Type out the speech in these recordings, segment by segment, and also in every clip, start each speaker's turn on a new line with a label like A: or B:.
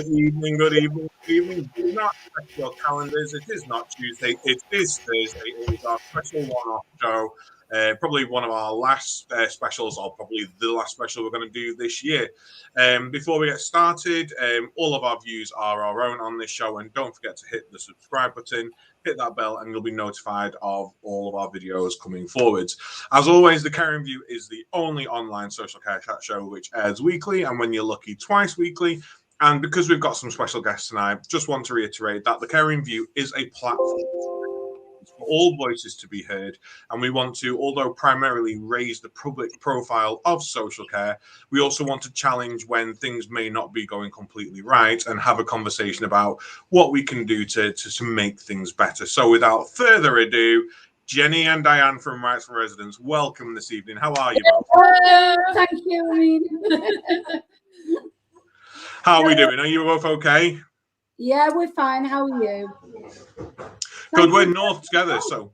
A: evening, good evening, good evening. Do not check your calendars. It is not Tuesday. It is Thursday. It is our special one-off show. Probably one of our last specials, or probably the last special we're going to do this year. Before we get started, all of our views are our own on this show, and don't forget to hit the subscribe button, hit that bell, and you'll be notified of all of our videos coming forwards. As always, the Caring View is the only online social care chat show which airs weekly, and when you're lucky, twice weekly. And because we've got some special guests tonight, just want to reiterate that the Caring View is a platform for all voices to be heard. And we want to, although primarily raise the public profile of social care, we also want to challenge when things may not be going completely right and have a conversation about what we can do to make things better. So without further ado, Jenny and Diane from Rights for Residents, welcome this evening. How are you both?
B: Hello, thank you.
A: How are we doing? Are you both okay?
B: Yeah, we're fine. How are you?
A: Good. We're north together, so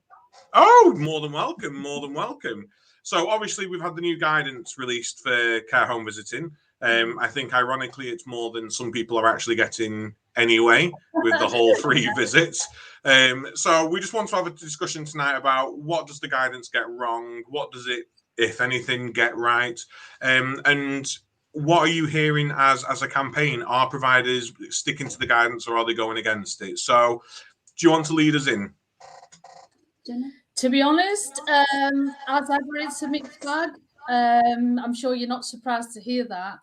A: more than welcome, more than welcome. So obviously we've had the new guidance released for care home visiting. I think ironically it's more than some people are actually getting anyway with the whole free visits. So we just want to have a discussion tonight about what does the guidance get wrong, what does it, if anything, get right, and what are you hearing as a campaign? Are providers sticking to the guidance or are they going against it? So do you want to lead us in?
C: To be honest, as ever, it's a mixed bag. I'm sure you're not surprised to hear that.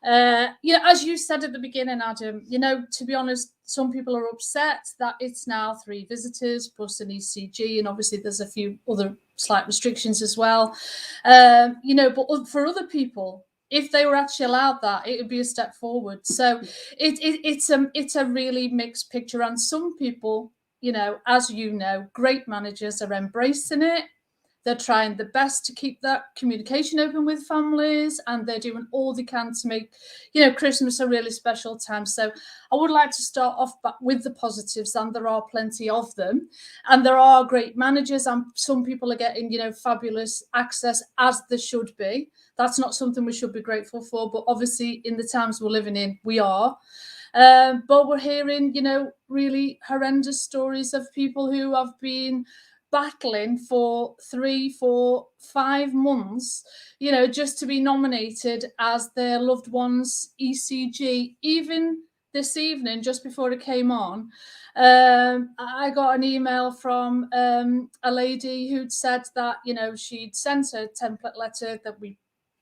C: As you said at the beginning, Adam, to be honest, some people are upset that it's now 3 visitors plus an ECG, and obviously there's a few other slight restrictions as well. But for other people, if they were actually allowed that, it would be a step forward. So it's a really mixed picture, and some people, as great managers are embracing it. They're trying the best to keep that communication open with families, and they're doing all they can to make, Christmas a really special time. So I would like to start off with the positives, and there are plenty of them. And there are great managers, and some people are getting, fabulous access, as there should be. That's not something we should be grateful for, but obviously in the times we're living in, we are. But we're hearing, really horrendous stories of people who have been battling for 3, 4, 5 months, just to be nominated as their loved one's ECG. Even this evening, just before it came on, I got an email from a lady who'd said that, she'd sent a template letter that we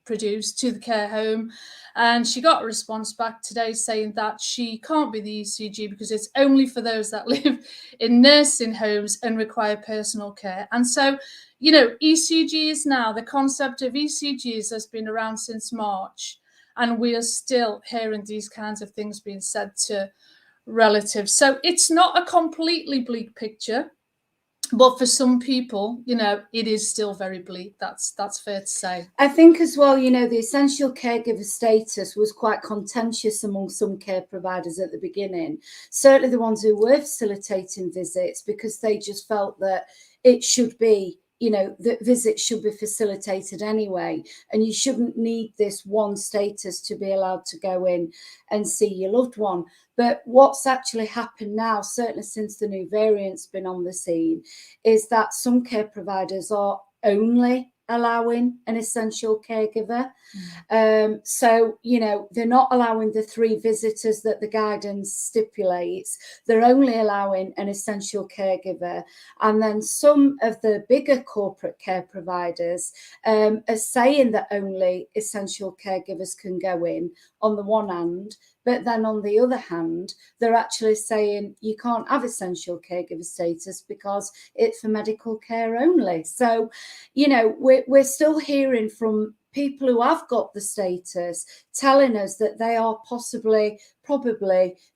C: produced to the care home, and she got a response back today saying that she can't be the ECG because it's only for those that live in nursing homes and require personal care. And so, ECGs now, the concept of ECGs has been around since March, and we are still hearing these kinds of things being said to relatives. So it's not a completely bleak picture. But for some people, it is still very bleak. That's fair to say.
B: I think as well, the essential caregiver status was quite contentious among some care providers at the beginning. Certainly the ones who were facilitating visits, because they just felt that it should be, that visits should be facilitated anyway, and you shouldn't need this one status to be allowed to go in and see your loved one. But what's actually happened now, certainly since the new variant's been on the scene, is that some care providers are only allowing an essential caregiver. So, they're not allowing the 3 visitors that the guidance stipulates. They're only allowing an essential caregiver. And then some of the bigger corporate care providers are saying that only essential caregivers can go in on the one hand. But then on the other hand, they're actually saying you can't have essential caregiver status because it's for medical care only. So, we're still hearing from people who have got the status telling us that they are probably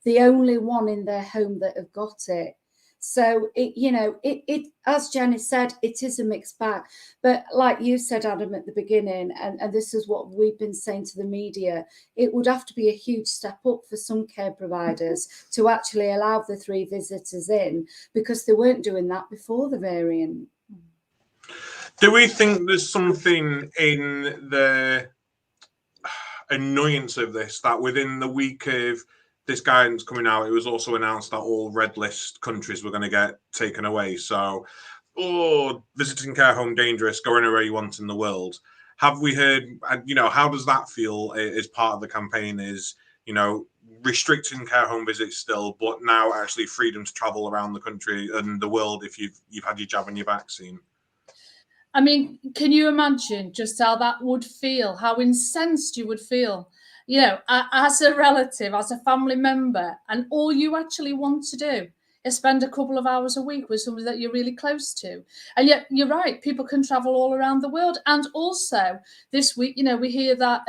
B: the only one in their home that have got it. So it as Jenny said, it is a mixed bag. But like you said, Adam, at the beginning, and this is what we've been saying to the media, it would have to be a huge step up for some care providers to actually allow the 3 visitors in, because they weren't doing that before the variant.
A: Do we think there's something in the annoyance of this, that within the week of this guidance coming out, it was also announced that all red list countries were going to get taken away. So, visiting care home dangerous, go anywhere you want in the world. Have we heard, how does that feel as part of the campaign is, restricting care home visits still, but now actually freedom to travel around the country and the world if you've had your jab and your vaccine?
C: I mean, can you imagine just how that would feel, how incensed you would feel, as a relative, as a family member, and all you actually want to do is spend a couple of hours a week with somebody that you're really close to. And yet, you're right, people can travel all around the world. And also this week, we hear that,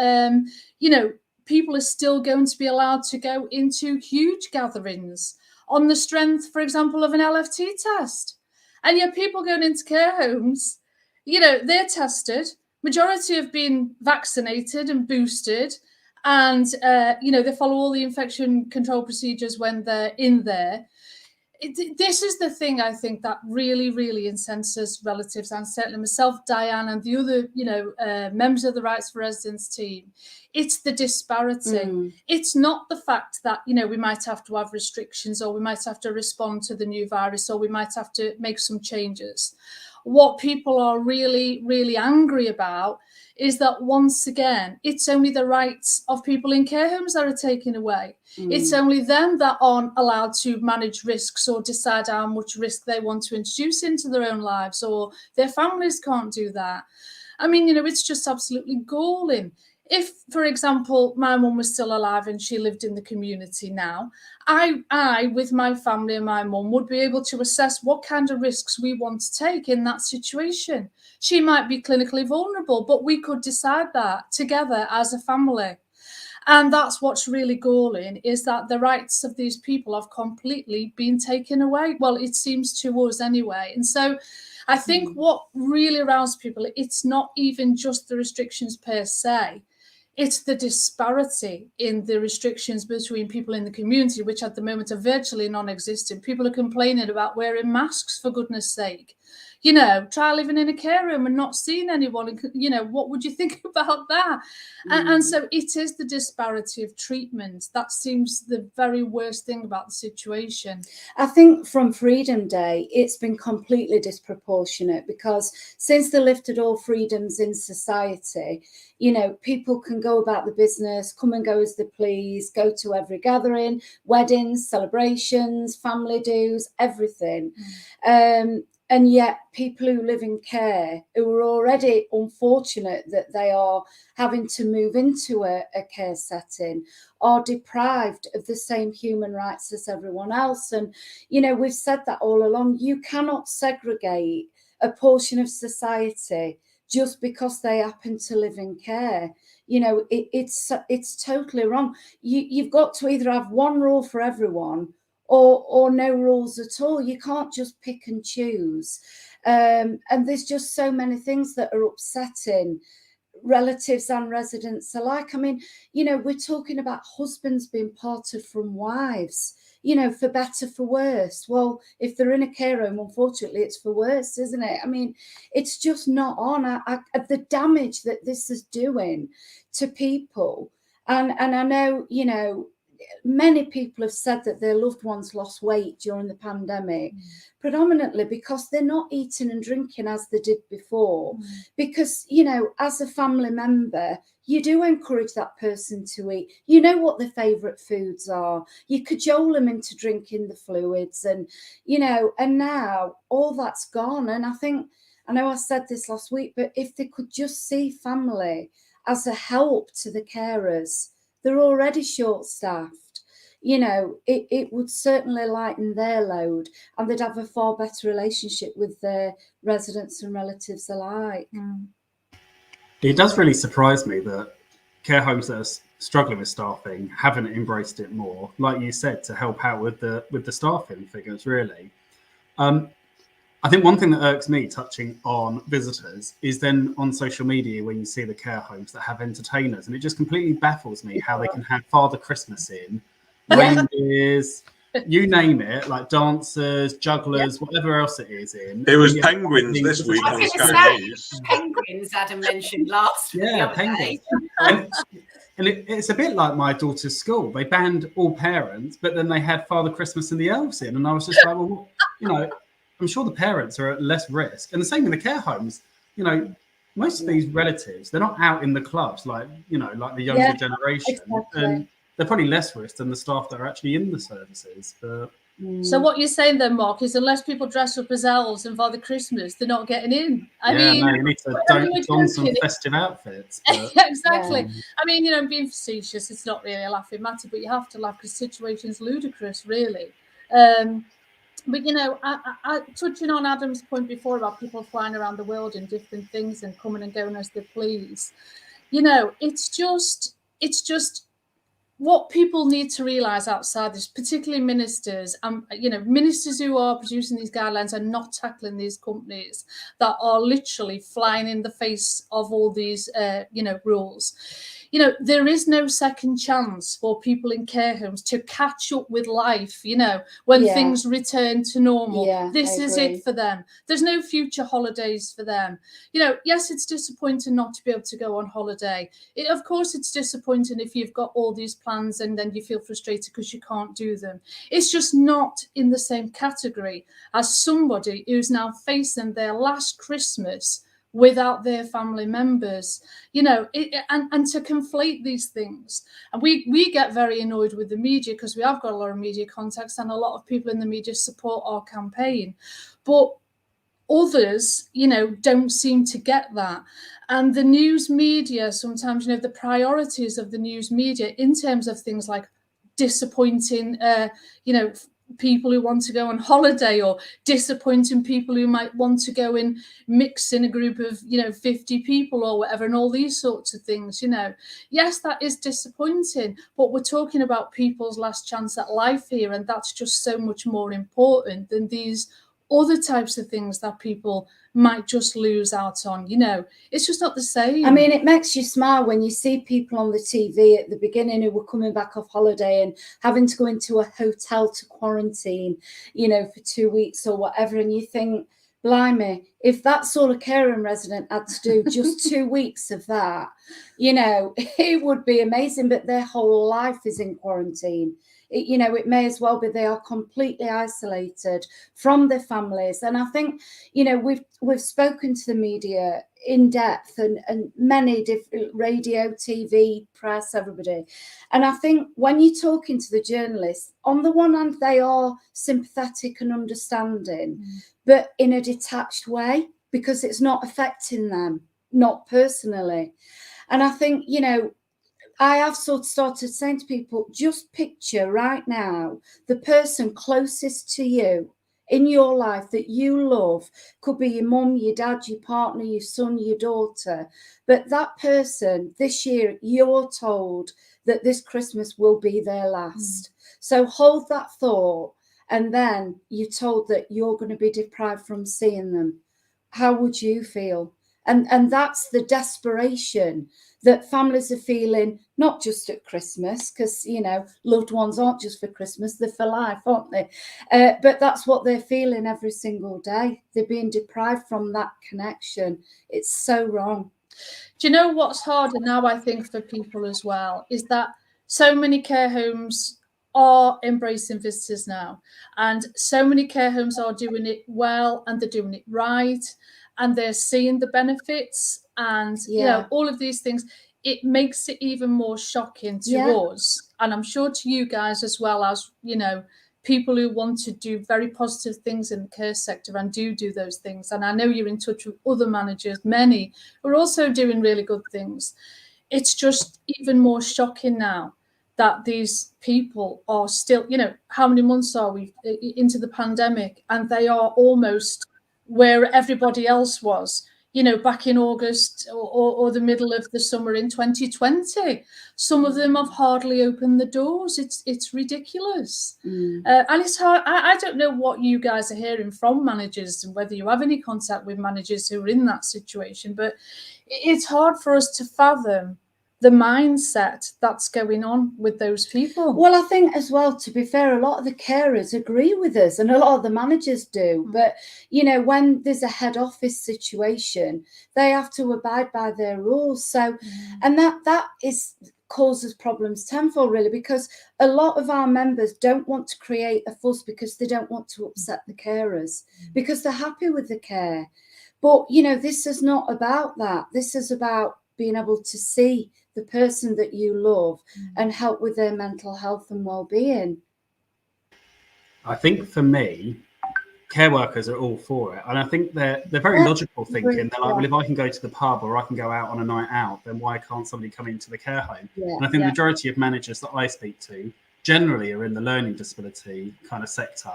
C: people are still going to be allowed to go into huge gatherings on the strength, for example, of an LFT test. And yet people going into care homes, they're tested. Majority have been vaccinated and boosted. And, they follow all the infection control procedures when they're in there. This is the thing I think that really, really incenses relatives, and certainly myself, Diane, and the other, members of the Rights for Residents team. It's the disparity. It's not the fact that, we might have to have restrictions, or we might have to respond to the new virus, or we might have to make some changes. What people are really, really angry about is that, once again, it's only the rights of people in care homes that are taken away. It's only them that aren't allowed to manage risks or decide how much risk they want to introduce into their own lives, or their families can't do that. I mean, it's just absolutely galling. If, for example, my mum was still alive and she lived in the community now, I, with my family and my mum, would be able to assess what kind of risks we want to take in that situation. She might be clinically vulnerable, but we could decide that together as a family. And that's what's really galling, is that the rights of these people have completely been taken away. Well, it seems to us anyway. And so I think what really arouses people, it's not even just the restrictions per se. It's the disparity in the restrictions between people in the community, which at the moment are virtually non-existent. People are complaining about wearing masks, for goodness sake. Try living in a care room and not seeing anyone. What would you think about that? And so it is the disparity of treatment. That seems the very worst thing about the situation.
B: I think from Freedom Day, it's been completely disproportionate, because since they lifted all freedoms in society, people can go about the business, come and go as they please, go to every gathering, weddings, celebrations, family dues, everything. And yet people who live in care, who are already unfortunate that they are having to move into a care setting, are deprived of the same human rights as everyone else. And, we've said that all along. You cannot segregate a portion of society just because they happen to live in care. It's totally wrong. You've got to either have one rule for everyone, or no rules at all. You can't just pick and choose. And there's just so many things that are upsetting relatives and residents alike. I mean, we're talking about husbands being parted from wives, for better, for worse. Well, if they're in a care home, unfortunately, it's for worse, isn't it? I mean, it's just not on. The damage that this is doing to people. And I know, many people have said that their loved ones lost weight during the pandemic, predominantly because they're not eating and drinking as they did before. Because, as a family member, you do encourage that person to eat. You know what their favourite foods are. You cajole them into drinking the fluids, and, and now all that's gone. And I know I said this last week, but if they could just see family as a help to the carers, they're already short-staffed. It would certainly lighten their load, and they'd have a far better relationship with their residents and relatives alike.
D: It does really surprise me that care homes that are struggling with staffing haven't embraced it more, like you said, to help out with the staffing figures, really. I think one thing that irks me, touching on visitors, is then on social media when you see the care homes that have entertainers, and it just completely baffles me how they can have Father Christmas in, reindeers, you name it, like dancers, jugglers, whatever else it is in.
A: It was penguins this week on Sky News.
E: Penguins, Adam mentioned last week.
D: Yeah, penguins. And it's a bit like my daughter's school. They banned all parents, but then they had Father Christmas and the elves in. And I was just like, well, you know, I'm sure the parents are at less risk. And the same in the care homes. You know, most of these relatives, they're not out in the clubs like, you know, like the younger generation.
B: Exactly.
D: And they're probably less risk than the staff that are actually in the services. But
C: so what you're saying then, Mark, is unless people dress up as elves and Father Christmas, they're not getting in. I mean,
D: no, you need to don some festive outfits. But,
C: exactly. I mean, you know, being facetious, it's not really a laughing matter, but you have to laugh because the situation's ludicrous, really. But, you know, I touching on Adam's point before about people flying around the world in different things and coming and going as they please, you know, it's just what people need to realize outside this, particularly ministers, you know, ministers who are producing these guidelines are not tackling these companies that are literally flying in the face of all these, you know, rules. You know, there is no second chance for people in care homes to catch up with life, you know, when things return to normal. This is it for them. There's no future holidays for them. You know, yes, it's disappointing not to be able to go on holiday. Of course, it's disappointing if you've got all these plans and then you feel frustrated because you can't do them. It's just not in the same category as somebody who's now facing their last Christmas without their family members, you know, and to conflate these things. And we get very annoyed with the media because we have got a lot of media contacts and a lot of people in the media support our campaign. But others, you know, don't seem to get that. And the news media, sometimes, you know, the priorities of the news media in terms of things like disappointing, you know, people who want to go on holiday or disappointing people who might want to go and mix in a group of, you know, 50 people or whatever, and all these sorts of things, you know. Yes, that is disappointing, but we're talking about people's last chance at life here, and that's just so much more important than these other types of things that people might just lose out on. You know, it's just not the same.
B: I mean, it makes you smile when you see people on the TV at the beginning who were coming back off holiday and having to go into a hotel to quarantine, you know, for 2 weeks or whatever. And you think, blimey, if that's all a care home resident had to do, just 2 weeks of that, you know, it would be amazing. But their whole life is in quarantine. You know, it may as well be they are completely isolated from their families. And I think, you know, we've spoken to the media in depth and many different radio, TV, press, everybody. And I think when you're talking to the journalists, on the one hand, they are sympathetic and understanding, but in a detached way, because it's not affecting them, not personally. And I think, you know, I have sort of started saying to people, just picture right now the person closest to you in your life that you love. Could be your mum, your dad, your partner, your son, your daughter. But that person this year, you're told that this Christmas will be their last. So hold that thought. And then you're told that you're going to be deprived from seeing them. How would you feel? And that's the desperation that families are feeling, not just at Christmas, because, you know, loved ones aren't just for Christmas, they're for life, aren't they? But that's what they're feeling every single day. They're being deprived from that connection. It's so wrong.
C: Do you know what's harder now, I think, for people as well, is that so many care homes are embracing visitors now. And so many care homes are doing it well and they're doing it right. And they're seeing the benefits and, you know, all of these things. It makes it even more shocking to us. And I'm sure to you guys as well, as, you know, people who want to do very positive things in the care sector and do those things. And I know you're in touch with other managers, many who are also doing really good things. It's just even more shocking now that these people are still, you know, how many months are we into the pandemic, and they are almost where everybody else was, you know, back in August or the middle of the summer in 2020. Some of them have hardly opened the doors. It's ridiculous. And it's hard. I don't know what you guys are hearing from managers and whether you have any contact with managers who are in that situation, but it's hard for us to fathom the mindset that's going on with those people.
B: Well, I think as well, to be fair, a lot of the carers agree with us and a lot of the managers do. But, you know, when there's a head office situation, they have to abide by their rules. So, and that is causes problems tenfold, really, because a lot of our members don't want to create a fuss because they don't want to upset the carers, because they're happy with the care. But, you know, this is not about that. This is about being able to see the person that you love and help with their mental health and well-being.
D: I think for me, care workers are all for it, and I think they're very logical thinking. They're like, well, if I can go to the pub or I can go out on a night out, then why can't somebody come into the care home? And I think the majority of managers that I speak to generally are in the learning disability kind of sector,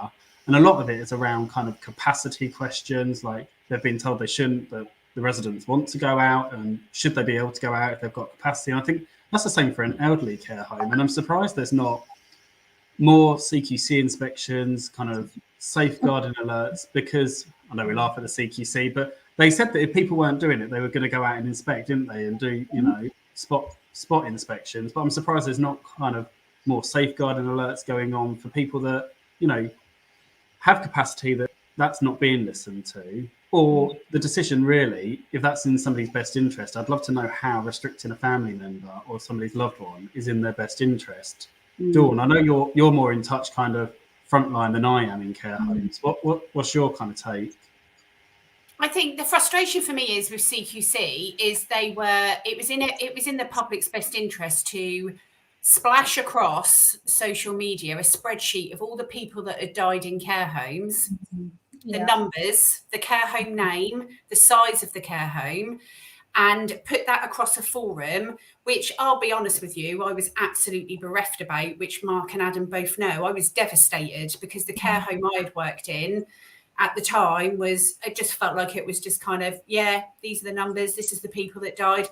D: and a lot of it is around kind of capacity questions, like they've been told they shouldn't, but the residents want to go out, and should they be able to go out if they've got capacity? And I think that's the same for an elderly care home, and I'm surprised there's not more CQC inspections, kind of safeguarding alerts, because I know we laugh at the CQC, but they said that if people weren't doing it, they were going to go out and inspect, didn't they, and do, you know, spot inspections. But I'm surprised there's not kind of more safeguarding alerts going on for people that, you know, have capacity that's not being listened to, or the decision really, if that's in somebody's best interest. I'd love to know how restricting a family member or somebody's loved one is in their best interest. Dawn, I know you're more in touch kind of frontline than I am in care homes. What's your kind of take?
E: I think the frustration for me is with CQC is it was in the public's best interest to splash across social media a spreadsheet of all the people that had died in care homes, the numbers, the care home name, the size of the care home, and put that across a forum, which I'll be honest with you, I was absolutely bereft about, which Mark and Adam both know. I was devastated because the care home I had worked in at the time it just felt like it was just kind of, yeah, these are the numbers, this is the people that died.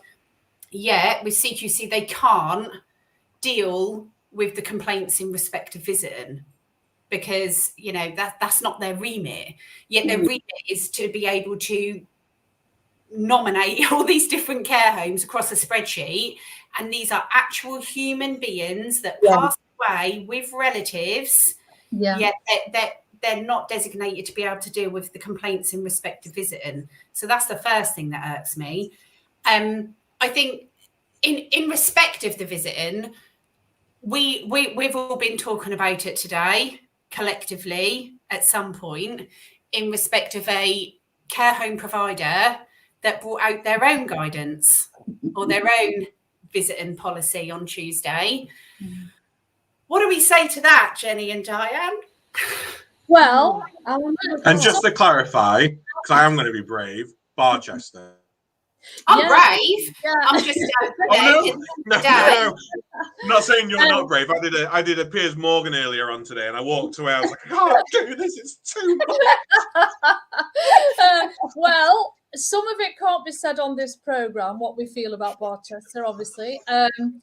E: Yeah, with CQC, they can't deal with the complaints in respect of visiting, because, you know, that's not their remit. Yet their remit is to be able to nominate all these different care homes across a spreadsheet, and these are actual human beings that passed away with relatives, yet they're not designated to be able to deal with the complaints in respect of visiting. So that's the first thing that irks me. I think in respect of the visiting, we've all been talking about it today collectively at some point, in respect of a care home provider that brought out their own guidance or their own visiting policy on Tuesday. What do we say to that, Jenny and Diane?
C: Well,
A: and just to clarify, because I am going to be brave, Barchester.
E: I'm brave. Yeah. I'm just
A: no. I'm not saying you're not brave. I did a Piers Morgan earlier on today, and I walked away. I was like, I can't do this. It's too much.
C: Well, some of it can't be said on this programme, what we feel about Barchester, obviously.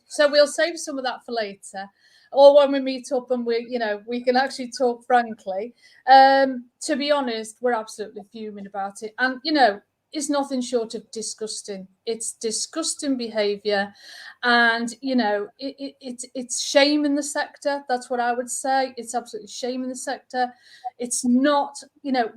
C: So we'll save some of that for later, or when we meet up and we can actually talk frankly. To be honest, we're absolutely fuming about it, and it's nothing short of disgusting. It's disgusting behaviour, and it's shame in the sector. That's what I would say. It's absolutely shame in the sector. It's not,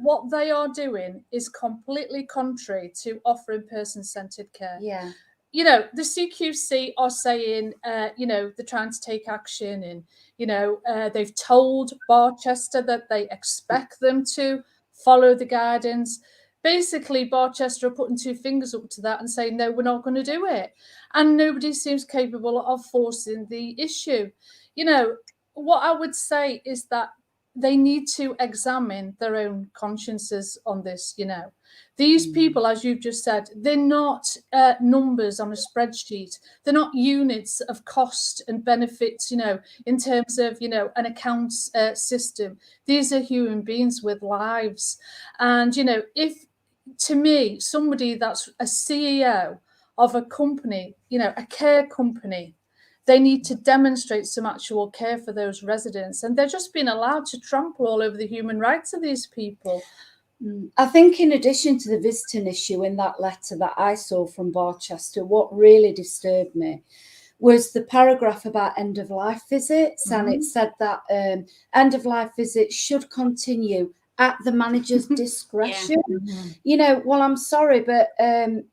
C: what they are doing is completely contrary to offering person-centred care.
B: Yeah.
C: The CQC are saying, they're trying to take action, and they've told Barchester that they expect them to follow the guidance. Basically, Barchester are putting two fingers up to that and saying, no, we're not going to do it. And nobody seems capable of forcing the issue. What I would say is that they need to examine their own consciences on this. These people, as you've just said, they're not numbers on a spreadsheet. They're not units of cost and benefits, in terms of, an accounts system. These are human beings with lives. And, if, to me, somebody that's a CEO of a company, a care company, they need to demonstrate some actual care for those residents. And they're just being allowed to trample all over the human rights of these people.
B: I think in addition to the visiting issue in that letter that I saw from Barchester, what really disturbed me was the paragraph about end-of-life visits. And it said that end-of-life visits should continue at the manager's discretion. Well, I'm sorry, but, end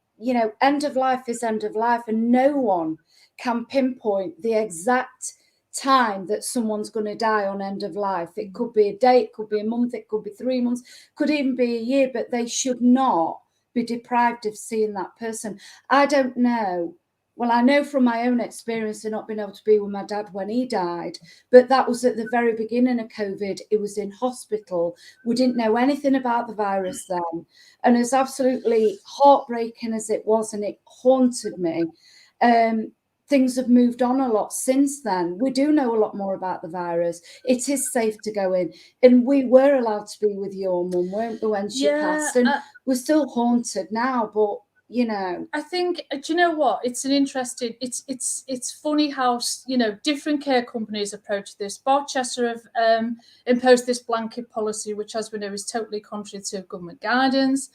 B: of life is end of life, and no one can pinpoint the exact time that someone's going to die on end of life. It could be a day, it could be a month, it could be 3 months, could even be a year, but they should not be deprived of seeing that person. I don't know. Well, I know from my own experience of not being able to be with my dad when he died, but that was at the very beginning of COVID. It was in hospital. We didn't know anything about the virus then. And as absolutely heartbreaking as it was, and it haunted me, things have moved on a lot since then. We do know a lot more about the virus. It is safe to go in. And we were allowed to be with your mum, weren't we, when she passed? And we're still haunted now, but you know,
C: I think, do you know what, it's an interesting, it's funny how, you know, different care companies approach this. Barchester have imposed this blanket policy, which, as we know, is totally contrary to government guidance.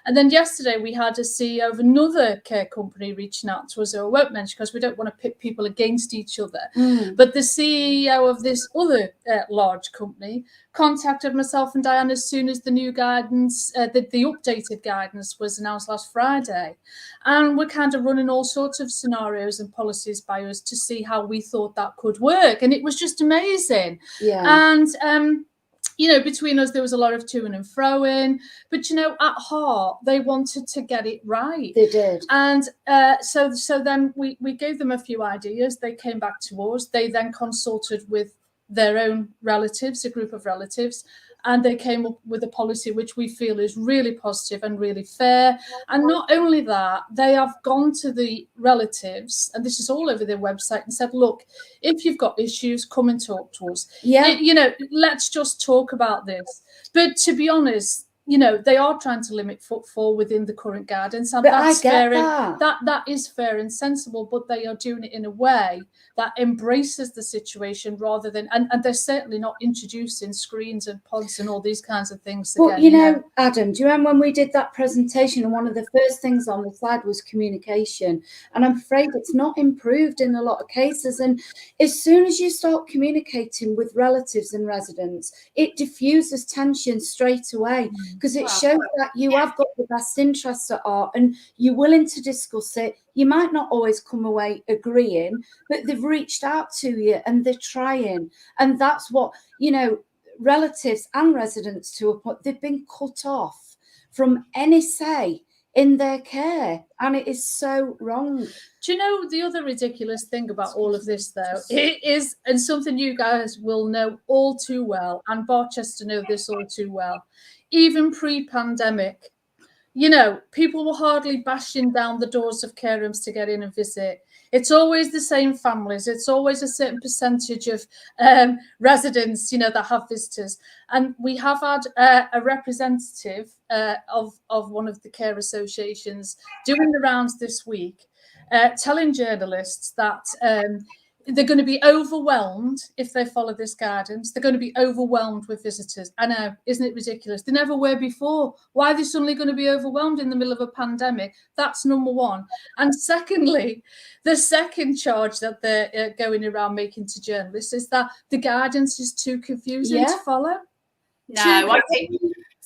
C: And then yesterday we had a CEO of another care company reaching out to us, who I won't mention because we don't want to pit people against each other. But the CEO of this other large company contacted myself and Diane as soon as the new guidance, the updated guidance was announced last Friday. And we're kind of running all sorts of scenarios and policies by us to see how we thought that could work. And it was just amazing.
B: Yeah.
C: And, you know, between us, there was a lot of to and fro-ing. But, you know, at heart, they wanted to get it right.
B: They did.
C: And so then we gave them a few ideas. They came back to us. They then consulted with their own relatives, a group of relatives, and they came up with a policy which we feel is really positive and really fair. And not only that, they have gone to the relatives, and this is all over their website, and said, look, if you've got issues, come and talk to us.
B: Yeah.
C: You know, let's just talk about this. But to be honest, you know, they are trying to limit footfall within the current guidance, and
B: But
C: that's
B: I get
C: fair.
B: that.
C: That is fair and sensible, but they are doing it in a way that embraces the situation rather than, and they're certainly not introducing screens and pods and all these kinds of things
B: But
C: again.
B: you know, Adam, do you remember when we did that presentation and one of the first things on the slide was communication? And I'm afraid it's not improved in a lot of cases. And as soon as you start communicating with relatives and residents, it diffuses tension straight away, because it shows that you have got the best interests at heart and you're willing to discuss it. You might not always come away agreeing, but they've reached out to you and they're trying. And that's what, you know, relatives and residents to a point, they've been cut off from any say in their care, and it is so wrong.
C: Do you know the other ridiculous thing about all of this, though? It is, and something you guys will know all too well, and Barchester know this all too well, even pre-pandemic, you know, people were hardly bashing down the doors of care homes to get in and visit. It's always the same families. It's always a certain percentage of residents, you know, that have visitors. And we have had a representative of one of the care associations doing the rounds this week, telling journalists that they're going to be overwhelmed if they follow this guidance. They're going to be overwhelmed with visitors. I know, isn't it ridiculous? They never were before. Why are they suddenly going to be overwhelmed in the middle of a pandemic? That's number one. And secondly, the second charge that they're going around making to journalists is that the guidance is too confusing to follow.
E: No, I think...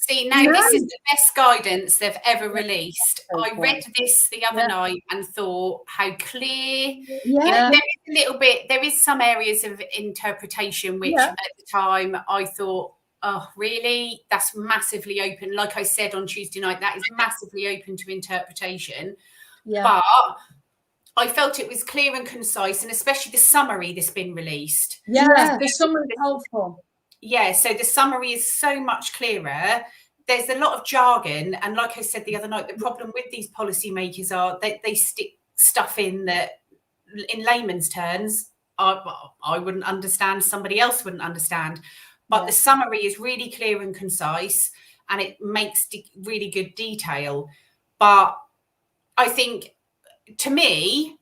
E: See, now this is the best guidance they've ever released. I read this the other night and thought how clear. There is a little bit, there is some areas of interpretation which at the time I thought, oh, really? That's massively open. Like I said on Tuesday night, that is massively open to interpretation. But I felt it was clear and concise, and especially the summary that's been released.
C: The summary is helpful.
E: Yeah, so the summary is so much clearer. There's a lot of jargon, and like I said the other night, the problem with these policymakers are that they stick stuff in that, in layman's terms, I wouldn't understand, somebody else wouldn't understand. But the summary is really clear and concise, and it makes really good detail. But I think, to me,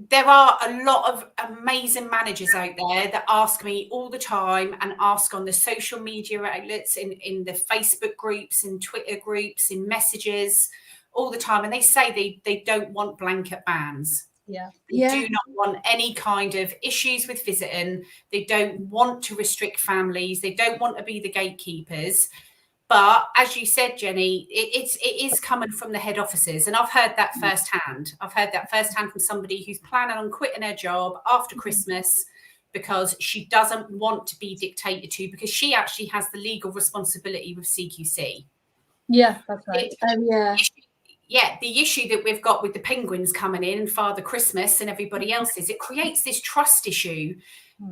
E: there are a lot of amazing managers out there that ask me all the time, and ask on the social media outlets, in the Facebook groups, in Twitter groups, in messages all the time. And they say they don't want blanket bans. They do not want any kind of issues with visiting. They don't want to restrict families. They don't want to be the gatekeepers. But as you said, Jenny, it is coming from the head offices. And I've heard that firsthand. I've heard that firsthand from somebody who's planning on quitting her job after Christmas because she doesn't want to be dictated to, because she actually has the legal responsibility with CQC.
C: Yeah, that's right.
E: The issue that we've got with the Penguins coming in and Father Christmas and everybody else is it creates this trust issue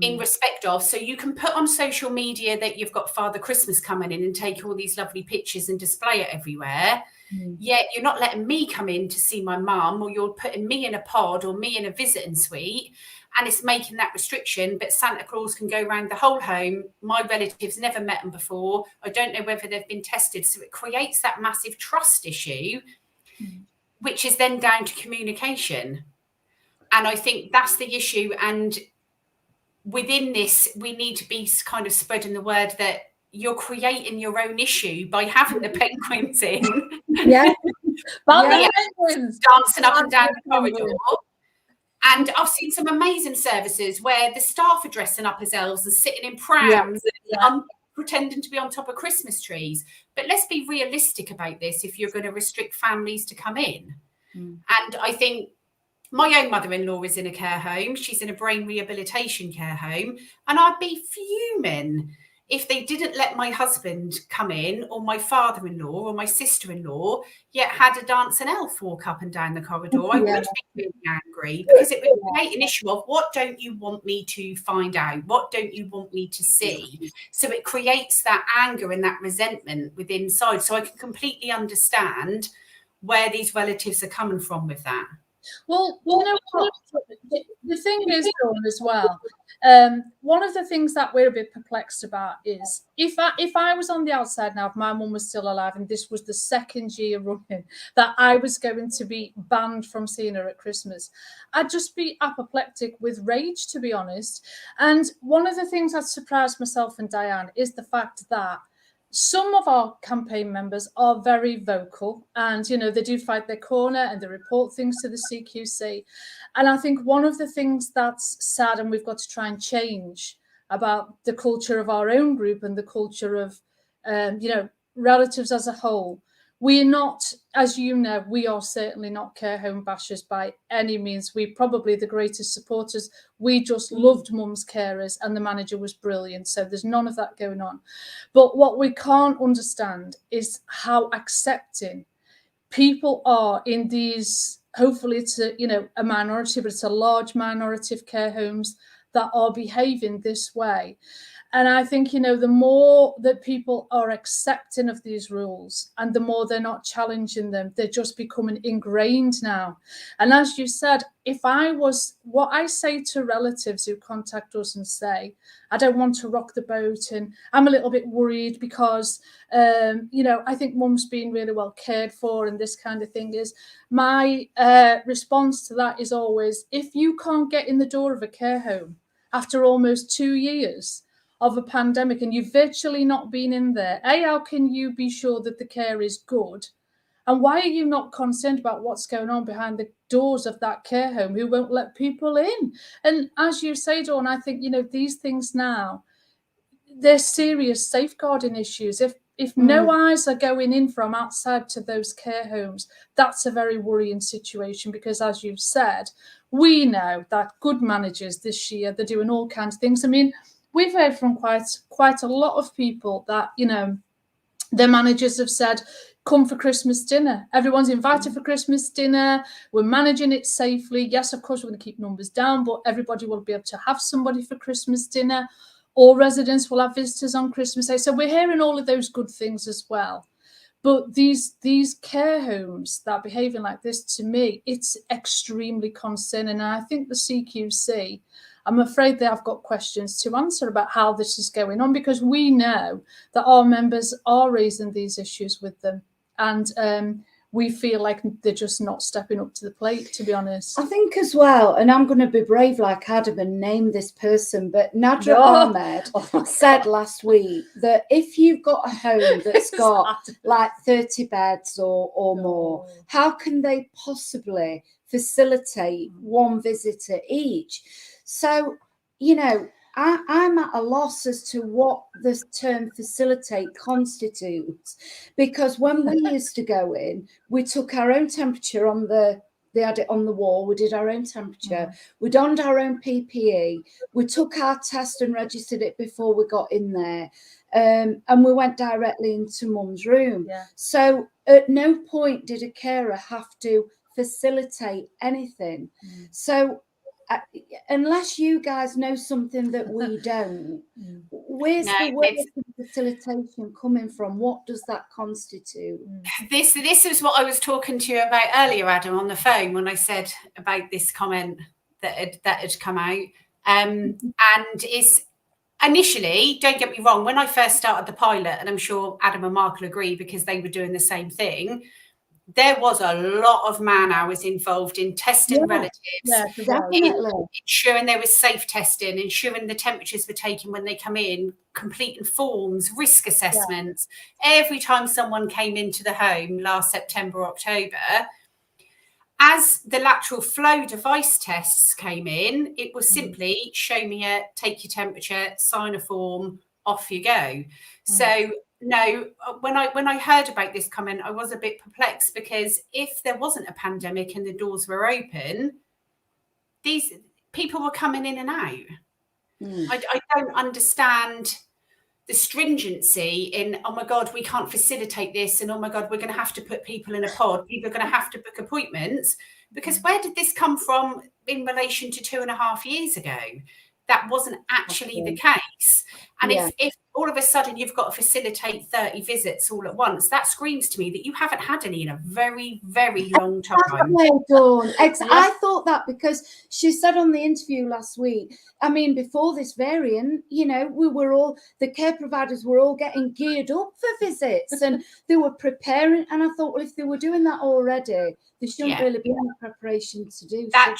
E: in respect of, so you can put on social media that you've got Father Christmas coming in and take all these lovely pictures and display it everywhere. Yet you're not letting me come in to see my mum, or you're putting me in a pod or me in a visiting suite, and it's making that restriction. But Santa Claus can go around the whole home. My relatives never met them before. I don't know whether they've been tested. So it creates that massive trust issue, which is then down to communication. And I think that's the issue. And within this, we need to be kind of spreading the word that you're creating your own issue by having the penguins in.
C: Penguins
E: dancing up and down the corridor. And I've seen some amazing services where the staff are dressing up as elves and sitting in prams and pretending to be on top of Christmas trees. But let's be realistic about this if you're going to restrict families to come in. And I think my own mother-in-law is in a care home. She's in a brain rehabilitation care home. And I'd be fuming if they didn't let my husband come in, or my father-in-law or my sister-in-law, yet had a dancing elf walk up and down the corridor. I would be really angry, because it would create an issue of, what don't you want me to find out? What don't you want me to see? So it creates that anger and that resentment within inside. So I can completely understand where these relatives are coming from with that.
C: Well, you know what? The thing is, Dawn, as well, one of the things that we're a bit perplexed about is if I was on the outside now, if my mum was still alive and this was the second year running that I was going to be banned from seeing her at Christmas, I'd just be apoplectic with rage, to be honest. And one of the things that surprised myself and Diane is the fact that some of our campaign members are very vocal, and, you know, they do fight their corner and they report things to the CQC. And I think one of the things that's sad and we've got to try and change about the culture of our own group and the culture of, you know, relatives as a whole. We're not, as you know, we are certainly not care home bashers by any means. We're probably the greatest supporters. We just loved mum's carers and the manager was brilliant. So there's none of that going on. But what we can't understand is how accepting people are in these, hopefully it's a, you know, a minority, but it's a large minority of care homes that are behaving this way. And I think, you know, the more that people are accepting of these rules and the more they're not challenging them, they're just becoming ingrained now. And as you said, if I was, what I say to relatives who contact us and say, I don't want to rock the boat and I'm a little bit worried because, you know, I think mum's been really well cared for and this kind of thing, is my response to that is always, if you can't get in the door of a care home after almost 2 years of a pandemic and you've virtually not been in there, how can you be sure that the care is good? And why are you not concerned about what's going on behind the doors of that care home who won't let people in? And as you say, Dawn, I think, you know, these things now, they're serious safeguarding issues. If no eyes are going in from outside to those care homes, that's a very worrying situation, because as you've said, we know that good managers this year, they're doing all kinds of things. I mean, we've heard from quite a lot of people that, you know, their managers have said, come for Christmas dinner. Everyone's invited for Christmas dinner. We're managing it safely. Yes, of course, we're going to keep numbers down, but everybody will be able to have somebody for Christmas dinner. All residents will have visitors on Christmas Day. So we're hearing all of those good things as well. But these care homes that are behaving like this, to me, it's extremely concerning. And I think the CQC, I'm afraid they have got questions to answer about how this is going on, because we know that our members are raising these issues with them. And we feel like they're just not stepping up to the plate, to be honest.
B: I think as well, and I'm going to be brave like Adam and name this person, but Nadra Ahmed said last week that if you've got a home that's got like 30 beds or more, how can they possibly facilitate one visitor each? So, you know, I'm at a loss as to what the term facilitate constitutes, because when we used to go in, we took our own temperature on they had it on the wall. We did our own temperature. We donned our own PPE. We took our test and registered it before we got in there. And we went directly into mum's room.
C: Yeah.
B: So at no point did a carer have to facilitate anything. So unless you guys know something that we don't, where's the word facilitation coming from? What does that constitute?
E: This is what I was talking to you about earlier, Adam, on the phone, when I said about this comment that had come out. And it's initially, don't get me wrong, when I first started the pilot, and I'm sure Adam and Mark will agree because they were doing the same thing, there was a lot of man hours involved in testing relatives, ensuring there was safe testing, ensuring the temperatures were taken when they come in, completing forms, risk assessments. Every time someone came into the home last September, October, as the lateral flow device tests came in, it was simply show me it, take your temperature, sign a form, off you go. So no, when I heard about this comment, I was a bit perplexed, because if there wasn't a pandemic and the doors were open, these people were coming in and out. I don't understand the stringency in, oh my God, we can't facilitate this, and oh my God, we're going to have to put people in a pod, people are going to have to book appointments, because where did this come from in relation to 2.5 years ago? That wasn't actually the case. And if all of a sudden you've got to facilitate 30 visits all at once, that screams to me that you haven't had any in a very, very long time.
B: Dawn. I thought that, because she said on the interview last week, I mean, before this variant, you know, we were all, the care providers were all getting geared up for visits and they were preparing. And I thought, well, if they were doing that already, there shouldn't really be any preparation to do.
E: That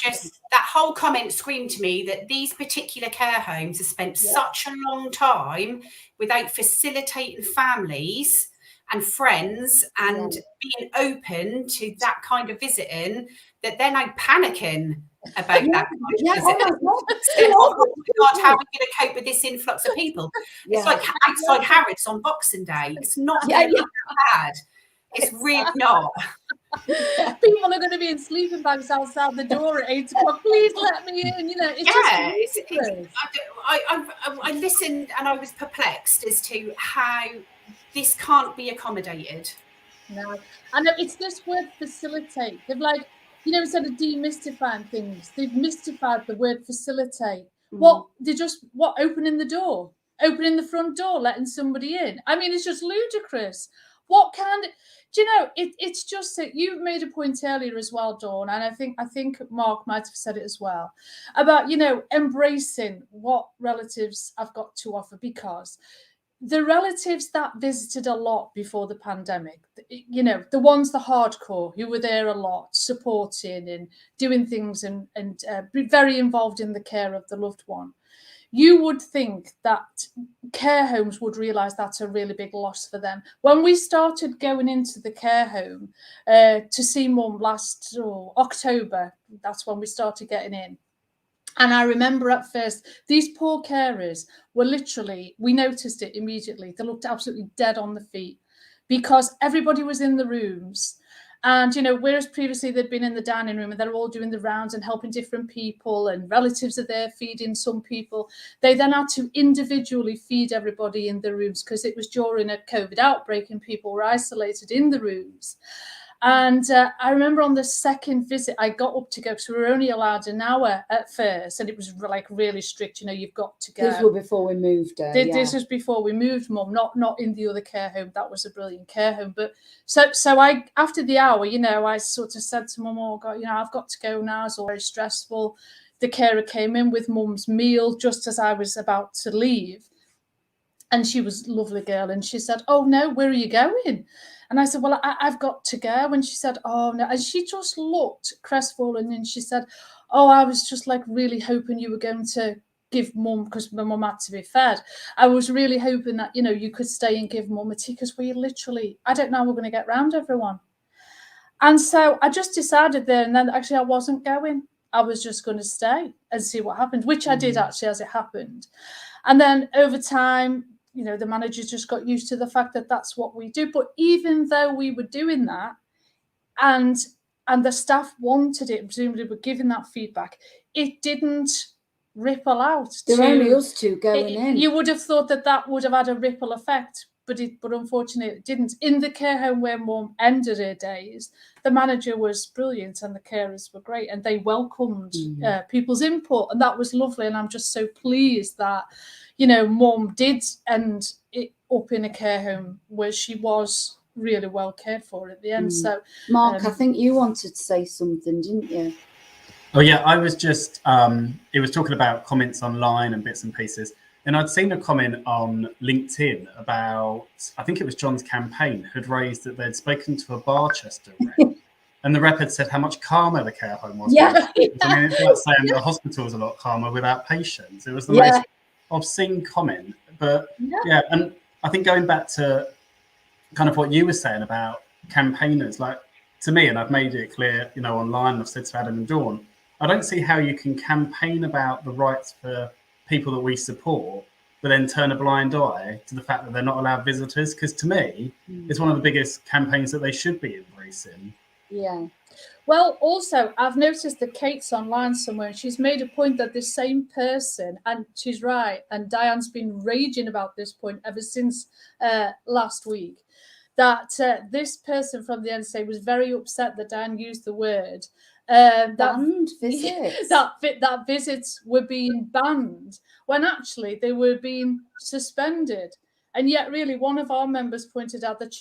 E: whole comment screamed to me that these particular care homes have spent such a long time without facilitating families and friends and being open to that kind of visiting, that they're now panicking about that kind of visit. Oh my God, how are we going to cope with this influx of people? It's like outside Harrods on Boxing Day. It's not really that bad. It's really not.
C: People are going to be in sleeping bags outside the door at 8 o'clock. Please let me in. You know,
E: I listened and I was perplexed as to how this can't be accommodated.
C: No, and it's this word facilitate. They've instead of demystifying things, they've mystified the word facilitate. Opening the door, opening the front door, letting somebody in. I mean, it's just ludicrous. Do you know, it's just that you made a point earlier as well, Dawn, and I think Mark might have said it as well, about, you know, embracing what relatives have got to offer, because the relatives that visited a lot before the pandemic, you know, the hardcore who were there a lot, supporting and doing things and very involved in the care of the loved one, you would think that care homes would realise that's a really big loss for them. When we started going into the care home to see Mum last October, that's when we started getting in. And I remember at first, these poor carers were literally, we noticed it immediately, they looked absolutely dead on the feet, because everybody was in the rooms. And, you know, whereas previously they'd been in the dining room and they're all doing the rounds and helping different people, and relatives are there feeding some people, they then had to individually feed everybody in the rooms, because it was during a COVID outbreak and people were isolated in the rooms. And I remember on the second visit, I got up to go, because we were only allowed an hour at first, and it was like really strict, you know, you've got to go.
B: This was before we moved her.
C: This was before we moved, Mum, not in the other care home. That was a brilliant care home. But so I, after the hour, you know, I sort of said to Mum, oh God, you know, I've got to go now. It's all very stressful. The carer came in with Mum's meal just as I was about to leave. And she was a lovely girl. And she said, oh no, where are you going? And I said, well, I've got to go. And she said, oh, no. And she just looked crestfallen. And she said, oh, I was just like really hoping you were going to give Mum, because my mum had to be fed. I was really hoping that, you know, you could stay and give Mum a tea, because we literally, I don't know how we're going to get round everyone. And so I just decided there and then, actually, I wasn't going. I was just going to stay and see what happened, which I did actually as it happened. And then over time, you know, the managers just got used to the fact that that's what we do. But even though we were doing that, and the staff wanted it, presumably were giving that feedback, it didn't ripple out.
B: There were only us two going in.
C: You would have thought that would have had a ripple effect, but unfortunately it didn't. In the care home where Mum ended her days, the manager was brilliant and the carers were great, and they welcomed people's input, and that was lovely. And I'm just so pleased that, you know, Mum did end it up in a care home where she was really well cared for at the end. So,
B: Mark, I think you wanted to say something, didn't you?
D: Oh yeah, I was just it was talking about comments online and bits and pieces, and I'd seen a comment on LinkedIn about, I think it was John's campaign had raised that they'd spoken to a Barchester rep, and the rep had said how much calmer the care home was.
B: Yeah.
D: I mean, it's like saying the hospital's a lot calmer without patients. It was the most obscene comment. But yeah, and I think going back to kind of what you were saying about campaigners, like, to me, and I've made it clear, you know, online, I've said to Adam and Dawn, I don't see how you can campaign about the rights for people that we support, but then turn a blind eye to the fact that they're not allowed visitors. Because to me, it's one of the biggest campaigns that they should be embracing.
B: Yeah.
C: Well, also, I've noticed that Kate's online somewhere, and she's made a point that this same person, and she's right, and Diane's been raging about this point ever since last week, that this person from the NSA was very upset that Diane used the word
B: banned visits.
C: that visits were being banned when actually they were being suspended. And yet, really, one of our members pointed out that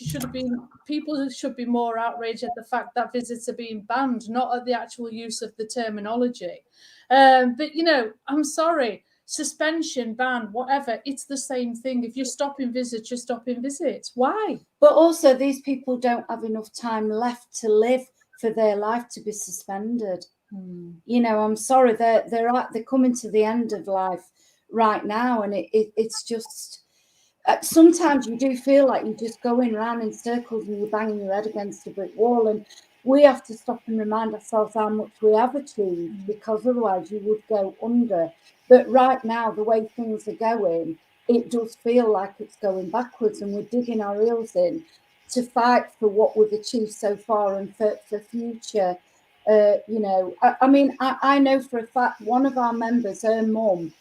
C: people should be more outraged at the fact that visits are being banned, not at the actual use of the terminology. But, you know, I'm sorry, suspension, ban, whatever, it's the same thing. If you're stopping visits, you're stopping visits. Why?
B: But also, these people don't have enough time left to live for their life to be suspended. You know, I'm sorry, they're coming to the end of life right now, and it's just... sometimes you do feel like you're just going around in circles and you're banging your head against a brick wall, and we have to stop and remind ourselves how much we have achieved, because otherwise you would go under. But right now, the way things are going, it does feel like it's going backwards, and we're digging our heels in to fight for what we've achieved so far and for future. You know, I mean, I know for a fact one of our members, her mum,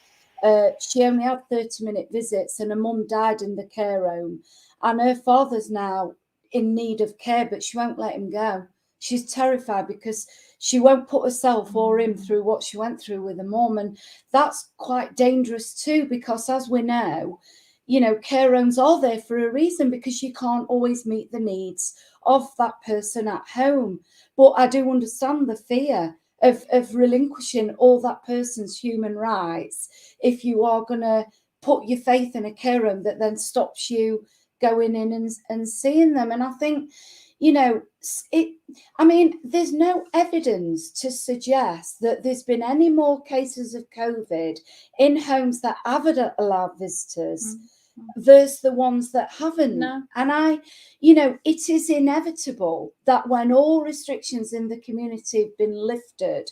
B: she only had 30-minute visits, and her mum died in the care home, and her father's now in need of care, but she won't let him go. She's terrified because she won't put herself or him through what she went through with her mum, and that's quite dangerous too, because as we know, you know, care homes are there for a reason, because you can't always meet the needs of that person at home. But I do understand the fear of relinquishing all that person's human rights if you are going to put your faith in a care home that then stops you going in and seeing them. And I think, you know, I mean, there's no evidence to suggest that there's been any more cases of COVID in homes that haven't allowed visitors versus the ones that haven't.
C: No.
B: And you know, it is inevitable that when all restrictions in the community have been lifted,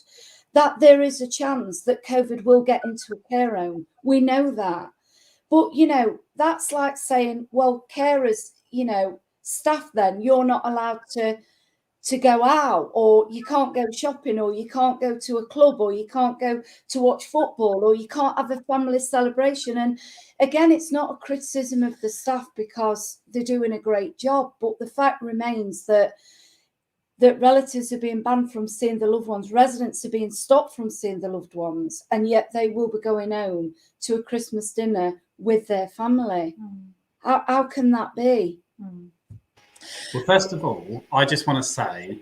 B: that there is a chance that COVID will get into a care home. We know that. But, you know, that's like saying, well, carers, you know, staff, then you're not allowed to go out, or you can't go shopping, or you can't go to a club, or you can't go to watch football, or you can't have a family celebration. And again, it's not a criticism of the staff, because they're doing a great job, but the fact remains that relatives are being banned from seeing the loved ones, residents are being stopped from seeing the loved ones, and yet they will be going home to a Christmas dinner with their family. How can that be?
D: Well, first of all, I just want to say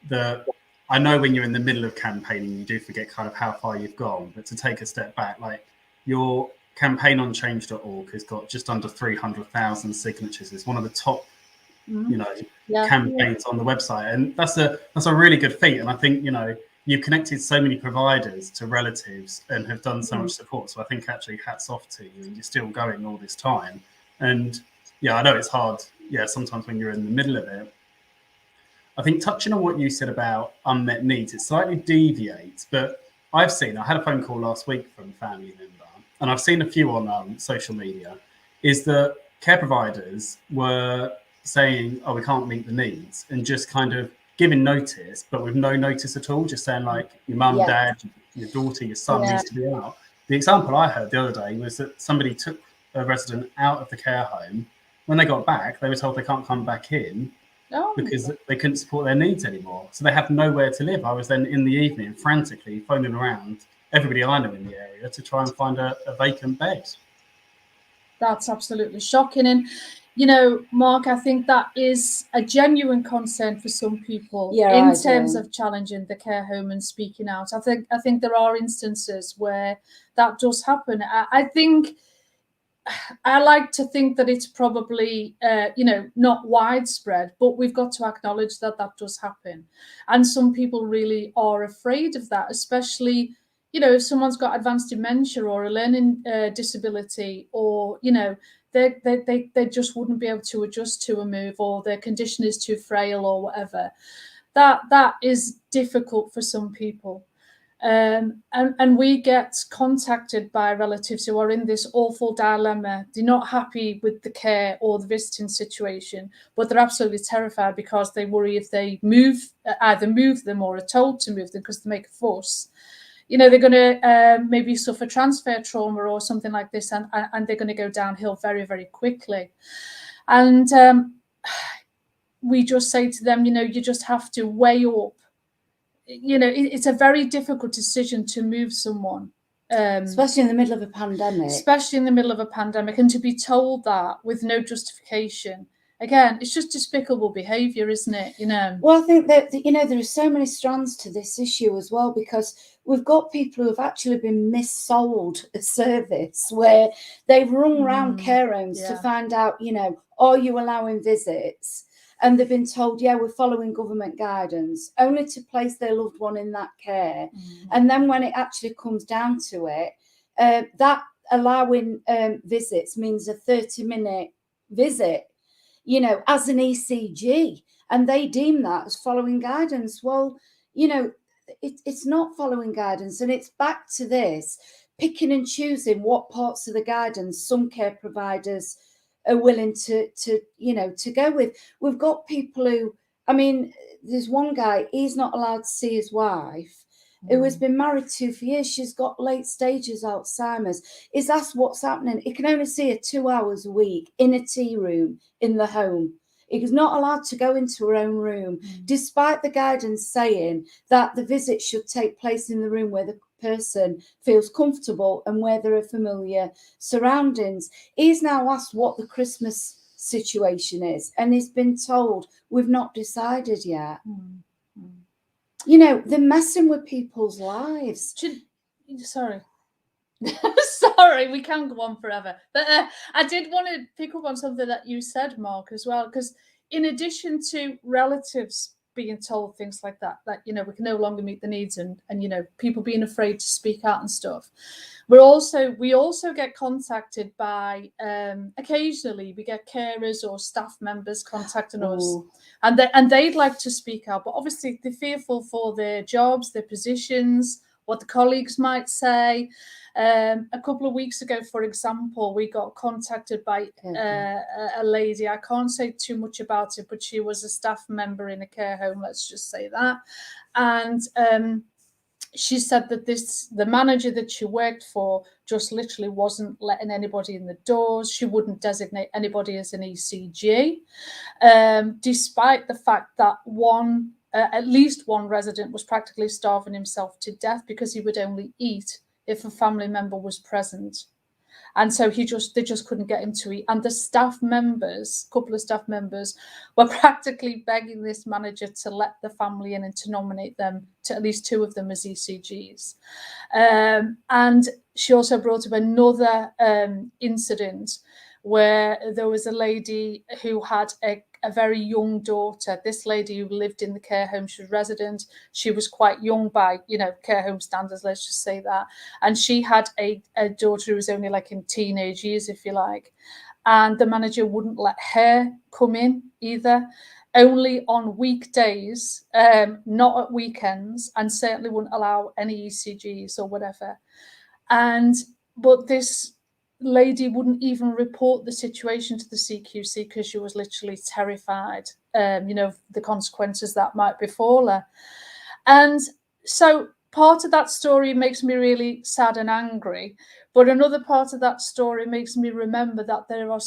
D: that I know when you're in the middle of campaigning, you do forget kind of how far you've gone. But to take a step back, like, your campaign on change.org has got just under 300,000 signatures. It's one of the top, you know, campaigns on the website, and that's a really good feat. And I think, you know, you've connected so many providers to relatives and have done so much support. So I think actually hats off to you, and you're still going all this time. And yeah, I know it's hard. Yeah, sometimes when you're in the middle of it. I think touching on what you said about unmet needs, it slightly deviates, but I had a phone call last week from a family member, and I've seen a few on social media, is that care providers were saying, oh, we can't meet the needs, and just kind of giving notice, but with no notice at all, just saying like your mum, dad, your daughter, your son needs to be out. The example I heard the other day was that somebody took a resident out of the care home. When they got back, they were told they can't come back in because they couldn't support their needs anymore. So they have nowhere to live. I was then in the evening frantically phoning around everybody I know in the area to try and find a vacant bed.
C: That's absolutely shocking. And, you know, Mark, I think that is a genuine concern for some people in terms of challenging the care home and speaking out. I think there are instances where that does happen. I think I like to think that it's probably, not widespread, but we've got to acknowledge that that does happen. And some people really are afraid of that, especially, if someone's got advanced dementia or a learning disability, or, they just wouldn't be able to adjust to a move, or their condition is too frail or whatever. That is difficult for some people. And we get contacted by relatives who are in this awful dilemma. They're not happy with the care or the visiting situation, but they're absolutely terrified because they worry if they either move them or are told to move them because they make a fuss, they're going to maybe suffer transfer trauma or something like this, and they're going to go downhill very, very quickly. And we just say to them, you just have to weigh up. It's a very difficult decision to move someone.
B: Especially in the middle of a pandemic. And to be told that with no justification. Again, it's just despicable behaviour, isn't it? Well, I think that, there are so many strands to this issue as well, because we've got people who have actually been missold a service where they've rung around care homes to find out, are you allowing visits? And they've been told, we're following government guidance, only to place their loved one in that care. And then when it actually comes down to it, that allowing visits means a 30-minute visit, as an ECG. And they deem that as following guidance. Well, it's not following guidance. And it's back to this, picking and choosing what parts of the guidance some care providers are willing to go with. We've got people who, there's one guy, he's not allowed to see his wife, who has been married to for years. She's got late stages Alzheimer's. Is that's what's happening? He can only see her 2 hours a week in a tea room in the home. He's not allowed to go into her own room, despite the guidance saying that the visit should take place in the room where the person feels comfortable and where there are familiar surroundings. He's now asked what the Christmas situation is, and he's been told, we've not decided yet. They're messing with people's lives.
C: Sorry, we can go on forever. But I did want to pick up on something that you said, Mark, as well, because in addition to relatives being told things like that we can no longer meet the needs, and people being afraid to speak out and stuff, we also get contacted by occasionally we get carers or staff members contacting us, and they'd like to speak out, but obviously they're fearful for their jobs, their positions, what the colleagues might say. A couple of weeks ago, for example, we got contacted by a lady. I can't say too much about it, but she was a staff member in a care home, let's just say that. And she said that the manager that she worked for just literally wasn't letting anybody in the doors. She wouldn't designate anybody as an ECG, despite the fact that at least one resident was practically starving himself to death because he would only eat if a family member was present. And so they just couldn't get him to eat. And the couple of staff members were practically begging this manager to let the family in and to nominate them, to at least 2 of them, as ECGs. And she also brought up another incident where there was a lady who had a very young daughter. This lady who lived in the care home, she was resident. She was quite young by, care home standards, let's just say that. And she had a daughter who was only like in teenage years, if you like. And the manager wouldn't let her come in either. only on weekdays, not at weekends, and certainly wouldn't allow any ECGs or whatever. But this lady wouldn't even report the situation to the CQC because she was literally terrified, the consequences that might befall her. And so part of that story makes me really sad and angry, but another part of that story makes me remember that there are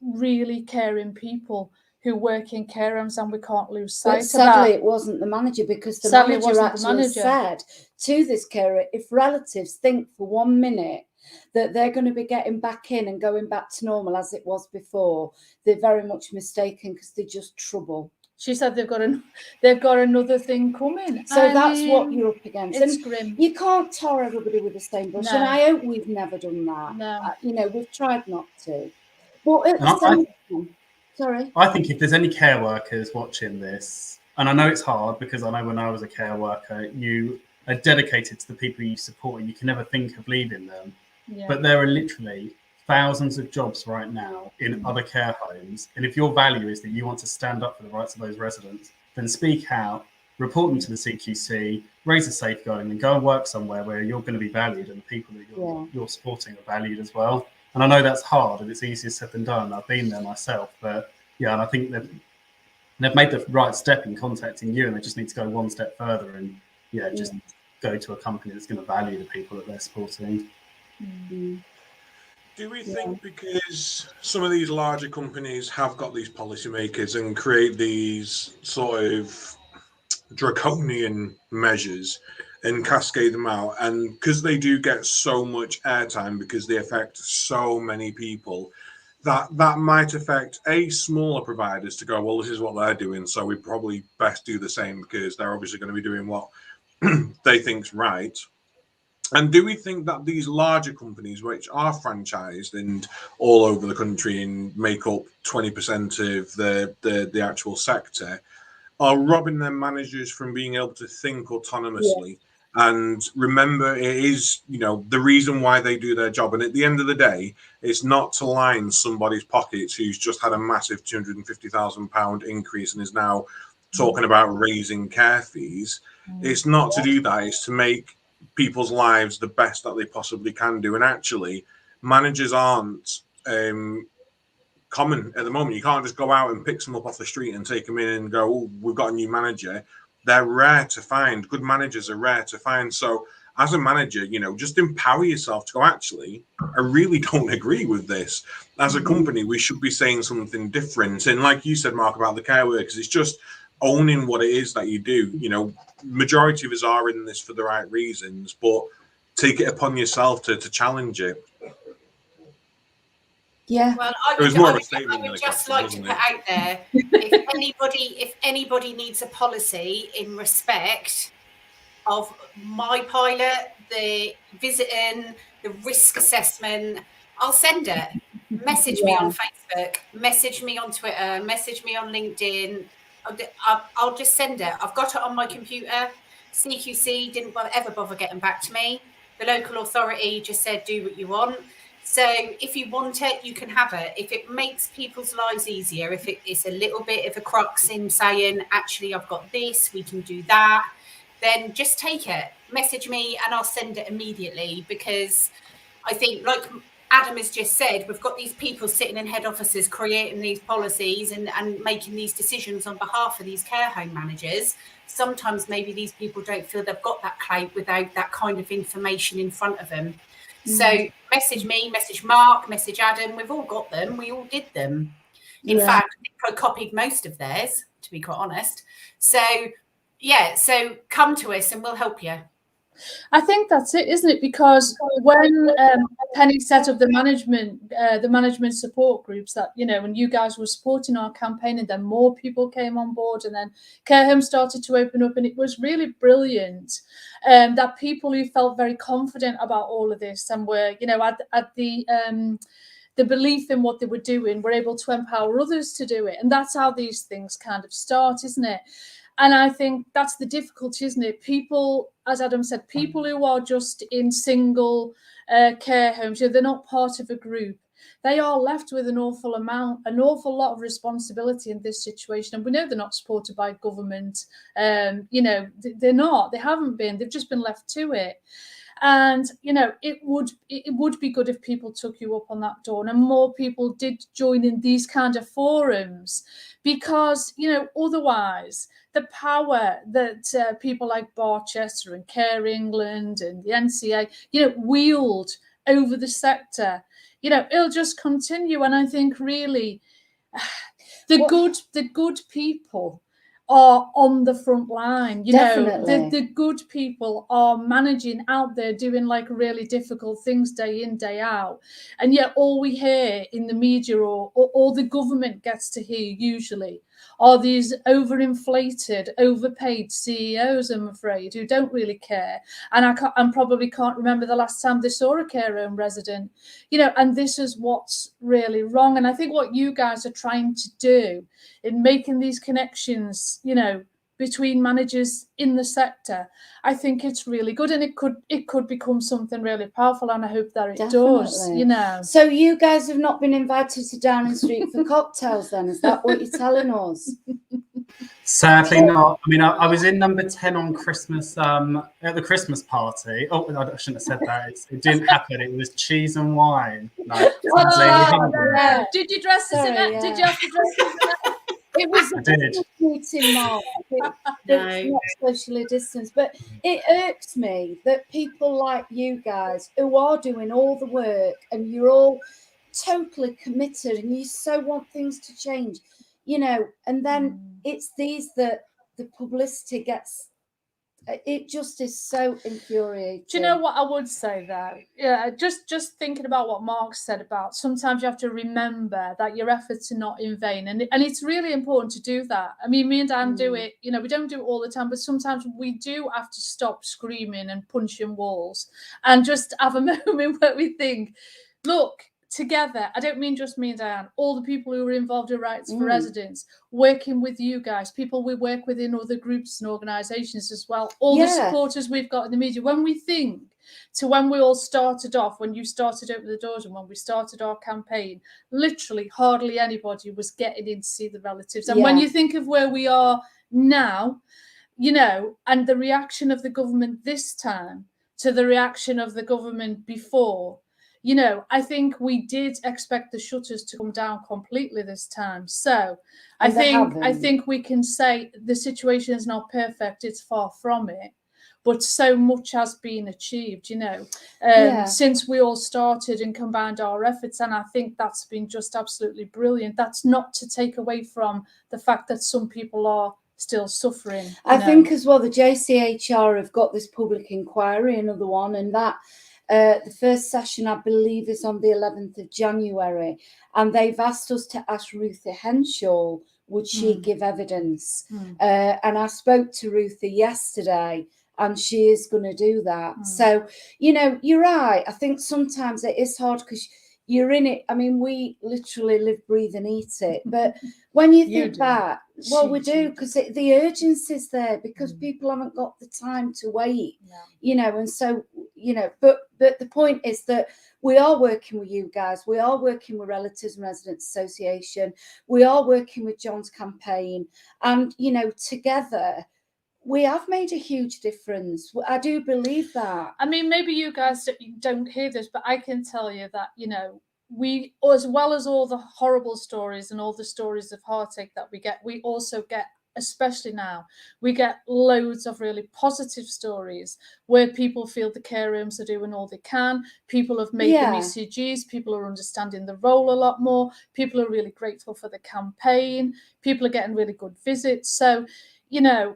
C: really caring people who work in care homes, and we can't lose sight of that.
B: But sadly, it wasn't the manager, because the manager actually said to this carer, if relatives think for 1 minute that they're going to be getting back in and going back to normal as it was before, they're very much mistaken, because they're just trouble.
C: She said they've got another thing coming.
B: So that's what you're up against.
C: It's
B: and
C: grim.
B: You can't tar everybody with the same brush.
C: No.
B: And I hope we've never done that.
C: No.
B: We've tried not to. But at the same time, sorry.
D: I think if there's any care workers watching this, and I know it's hard because I know when I was a care worker, you are dedicated to the people you support and you can never think of leaving them.
C: Yeah.
D: But there are literally thousands of jobs right now in other care homes. And if your value is that you want to stand up for the rights of those residents, then speak out, report them to the CQC, raise a safeguarding, and go and work somewhere where you're going to be valued and the people that you're supporting are valued as well. And I know that's hard and it's easier said than done. I've been there myself, but yeah, and I think they've made the right step in contacting you, and they just need to go one step further and just go to a company that's going to value the people that they're supporting.
B: Mm-hmm.
A: Do we think because some of these larger companies have got these policymakers and create these sort of draconian measures and cascade them out, and because they do get so much airtime because they affect so many people, that might affect smaller providers to go, well, this is what they're doing, so we probably best do the same because they're obviously going to be doing what they think's right. And do we think that these larger companies, which are franchised and all over the country and make up 20% of the actual sector, are robbing their managers from being able to think autonomously? And remember, it is, the reason why they do their job. And at the end of the day, it's not to line somebody's pockets who's just had a massive £250,000 increase and is now talking about raising care fees. It's not to do that. It's to make people's lives the best that they possibly can do. And actually, managers aren't common at the moment. You can't just go out and pick some up off the street and take them in and go, oh, we've got a new manager. They're rare to find. Good managers are rare to find. So as a manager, just empower yourself to go, actually, I really don't agree with this. As a company, we should be saying something different. And like you said, Mark, about the care workers, it's just owning what it is that you do. Majority of us are in this for the right reasons, but take it upon yourself to challenge it.
B: Yeah.
E: Well, I would just like to put out there, if anybody needs a policy in respect of my pilot, the visiting, the risk assessment, I'll send it. Message me on Facebook, message me on Twitter, message me on LinkedIn. I'll just send it. I've got it on my computer. CQC didn't ever bother getting back to me. The local authority just said, do what you want. So if you want it, you can have it. If it makes people's lives easier, if it's a little bit of a crux in saying, actually, I've got this, we can do that, then just take it. Message me and I'll send it immediately, because I think, like Adam has just said, we've got these people sitting in head offices creating these policies and making these decisions on behalf of these care home managers. Sometimes maybe these people don't feel they've got that clout without that kind of information in front of them. So message me, message Mark, message Adam. We've all got them. We all did them. In fact, I copied most of theirs, to be quite honest. So, so come to us and we'll help you.
C: I think that's it, isn't it? Because when Penny set up the management support groups, that, when you guys were supporting our campaign, and then more people came on board, and then care homes started to open up, and it was really brilliant that people who felt very confident about all of this and were, at the belief in what they were doing, were able to empower others to do it. And that's how these things kind of start, isn't it? And I think that's the difficulty, isn't it? People, as Adam said, people who are just in single care homes, they're not part of a group. they are left with an awful lot of responsibility in this situation. And we know they're not supported by government. You know, they're not. They haven't been. They've just been left to it. And, you know, it would be good if people took you up on that, Dawn, and more people did join in these kind of forums, because, you know, otherwise the power that people like Barchester and Care England and the NCA, you know, wield over the sector, you know, it'll just continue. And I think really the good people are on the front line. You
B: Definitely.
C: know, the good people are managing out there doing like really difficult things day in, day out. And yet all we hear in the media or all the government gets to hear usually are these overinflated, overpaid CEOs, I'm afraid, who don't really care. And I probably can't remember the last time they saw a care home resident, you know, and this is what's really wrong. And I think what you guys are trying to do in making these connections, you know, between managers in the sector, I think it's really good, and it could become something really powerful, and I hope that it does, you know.
B: So you guys have not been invited to Downing Street for cocktails then? Is that what you're telling us?
D: Sadly not. I mean, I was in number 10 on Christmas, at the Christmas party. Oh, I shouldn't have said that. It didn't happen. It was cheese and wine. Like,
C: no. Did you dress as Annette? Did you have to dress as Annette?
B: It was
D: I did.
B: meeting, Mark. It's not socially distanced, but it irks me that people like you guys who are doing all the work and you're all totally committed and you so want things to change, you know, and then it's these that the publicity gets. It just is so infuriating.
C: Do you know what I would say though? Yeah, just thinking about what Mark said about sometimes you have to remember that your efforts are not in vain, and it's really important to do that. I mean, me and Dan do it. You know, we don't do it all the time, but sometimes we do have to stop screaming and punching walls and just have a moment where we think, look, together, I don't mean just me and Diane, all the people who are involved in Rights for Residents, working with you guys, people we work with in other groups and organisations as well, all the supporters we've got in the media. When we think to when we all started off, when you started Open the Doors and when we started our campaign, literally hardly anybody was getting in to see the relatives. And when you think of where we are now, you know, and the reaction of the government this time to the reaction of the government before, you know, I think we did expect the shutters to come down completely this time. So I think we can say the situation is not perfect. It's far from it. But so much has been achieved, you know, since we all started and combined our efforts. And I think that's been just absolutely brilliant. That's not to take away from the fact that some people are still suffering.
B: I think as well, the JCHR have got this public inquiry, another one, and that the first session, I believe, is on the 11th of January. And they've asked us to ask Ruthie Henshaw, would she give evidence? And I spoke to Ruthie yesterday, and she is going to do that. So, you know, you're right. I think sometimes it is hard because you're in it. I mean, we literally live, breathe and eat it. But when you think back, well, we do, because the urgency is there because people haven't got the time to wait, you know. And so, you know, but the point is that we are working with you guys. We are working with Relatives and Residents Association. We are working with John's campaign. And, you know, together, we have made a huge difference. I do believe that.
C: I mean, maybe you guys don't hear this, but I can tell you that, you know, we, as well as all the horrible stories and all the stories of heartache that we also get, especially now, we get loads of really positive stories where people feel the care homes are doing all they can. People have made them ECGs. People are understanding the role a lot more. People are really grateful for the campaign. People are getting really good visits. So, you know,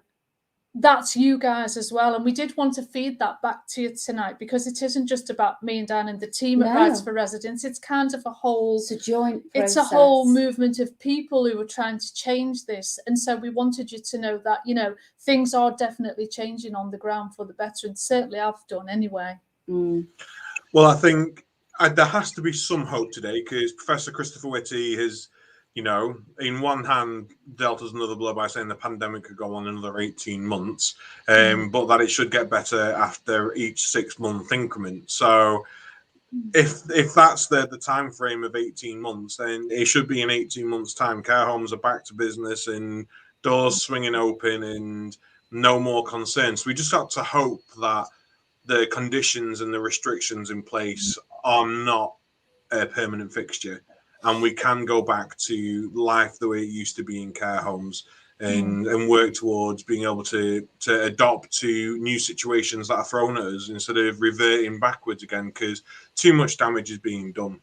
C: that's you guys as well. And we did want to feed that back to you tonight, because it isn't just about me and Dan and the team at Rights for Residents. It's kind of a whole...
B: It's a joint process.
C: It's a whole movement of people who are trying to change this. And so we wanted you to know that, you know, things are definitely changing on the ground for the better. And certainly I've done anyway.
A: Well, I think there has to be some hope today, because Professor Christopher Whitty has, you know, in one hand, dealt us another blow by saying the pandemic could go on another 18 months, but that it should get better after each 6-month increment. So if that's the time frame of 18 months, then it should be in 18 months' time. Care homes are back to business and doors swinging open and no more concerns. We just got to hope that the conditions and the restrictions in place are not a permanent fixture, and we can go back to life the way it used to be in care homes, and work towards being able to adopt to new situations that are thrown at us instead of reverting backwards again, because too much damage is being done.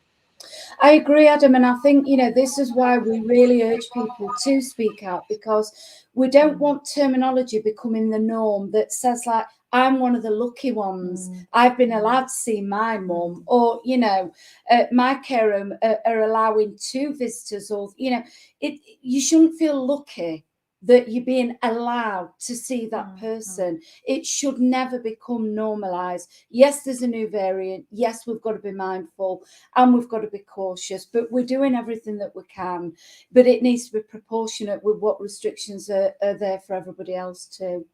B: I agree, Adam, and I think, you know, this is why we really urge people to speak out, because we don't want terminology becoming the norm that says, like, I'm one of the lucky ones. I've been allowed to see my mum, or, you know, my care home are allowing 2 visitors, or, you know, you shouldn't feel lucky that you're being allowed to see that person. It should never become normalized. Yes, there's a new variant. Yes, we've got to be mindful and we've got to be cautious, but we're doing everything that we can. But it needs to be proportionate with what restrictions are there for everybody else too.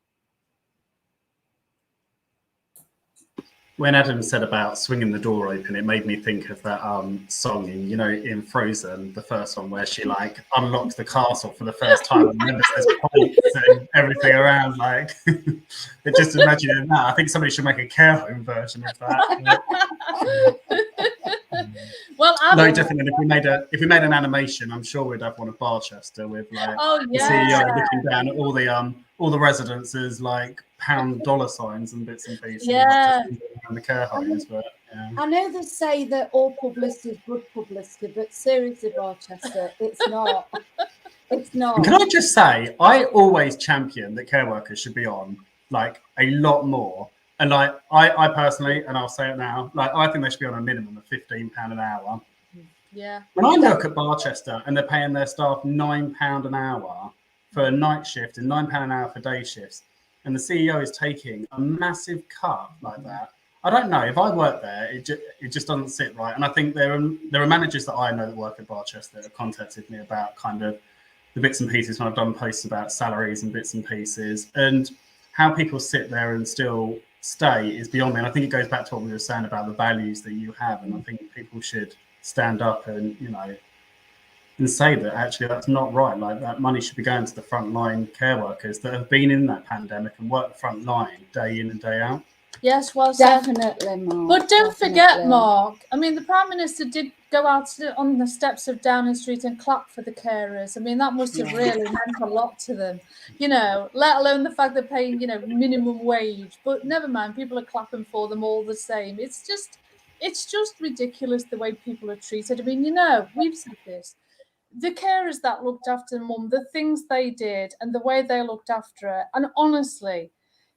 D: When Adam said about swinging the door open, it made me think of that song in, you know, in Frozen, the first one where she like unlocks the castle for the first time and remembers there's pipes and everything around. Like, just imagining that. I think somebody should make a care home version of that.
C: Well, Adam,
D: no, definitely. If we made an animation, I'm sure we'd have one of Barchester with like the CEO looking down at all the residences, like pound dollar signs and bits and pieces.
C: Yeah.
D: And the care homes, but yeah.
B: I know they say that all publicity is good publicity, but seriously, Barchester, it's not. It's not.
D: And can I just say, I always champion that care workers should be on like a lot more. And like I personally, and I'll say it now, like I think they should be on a minimum of £15 an hour.
C: Yeah.
D: When I look at Barchester and they're paying their staff £9 an hour for a night shift and £9 an hour for day shifts, and the CEO is taking a massive cut like that, I don't know. If I work there, it just doesn't sit right. And I think there are managers that I know that work at Barchester that have contacted me about kind of the bits and pieces when I've done posts about salaries and bits and pieces, and how people sit there and still stay is beyond me. And I think it goes back to what we were saying about the values that you have. And I think people should stand up and, you know, and say that actually that's not right. Like that money should be going to the frontline care workers that have been in that pandemic and worked front line day in and day out.
C: Yes, well
B: definitely, Mark.
C: But don't forget, Mark, I mean, the Prime Minister did go out on the steps of Downing Street and clap for the carers. I mean, that must have really meant a lot to them, you know, let alone the fact they're paying, you know, minimum wage. But never mind, people are clapping for them all the same. It's just ridiculous the way people are treated. I mean, you know, we've said this. The carers that looked after Mum, the things they did and the way they looked after her, and honestly,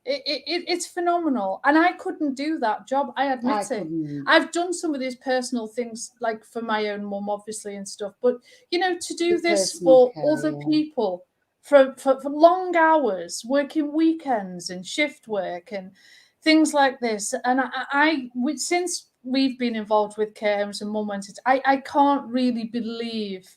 C: it's phenomenal. And I couldn't do that job, I admit it. I've done some of these personal things, like for my own mum, obviously, and stuff. But, you know, to do this for other people for long hours, working weekends and shift work and things like this. And since we've been involved with care homes and Mum went into, I can't really believe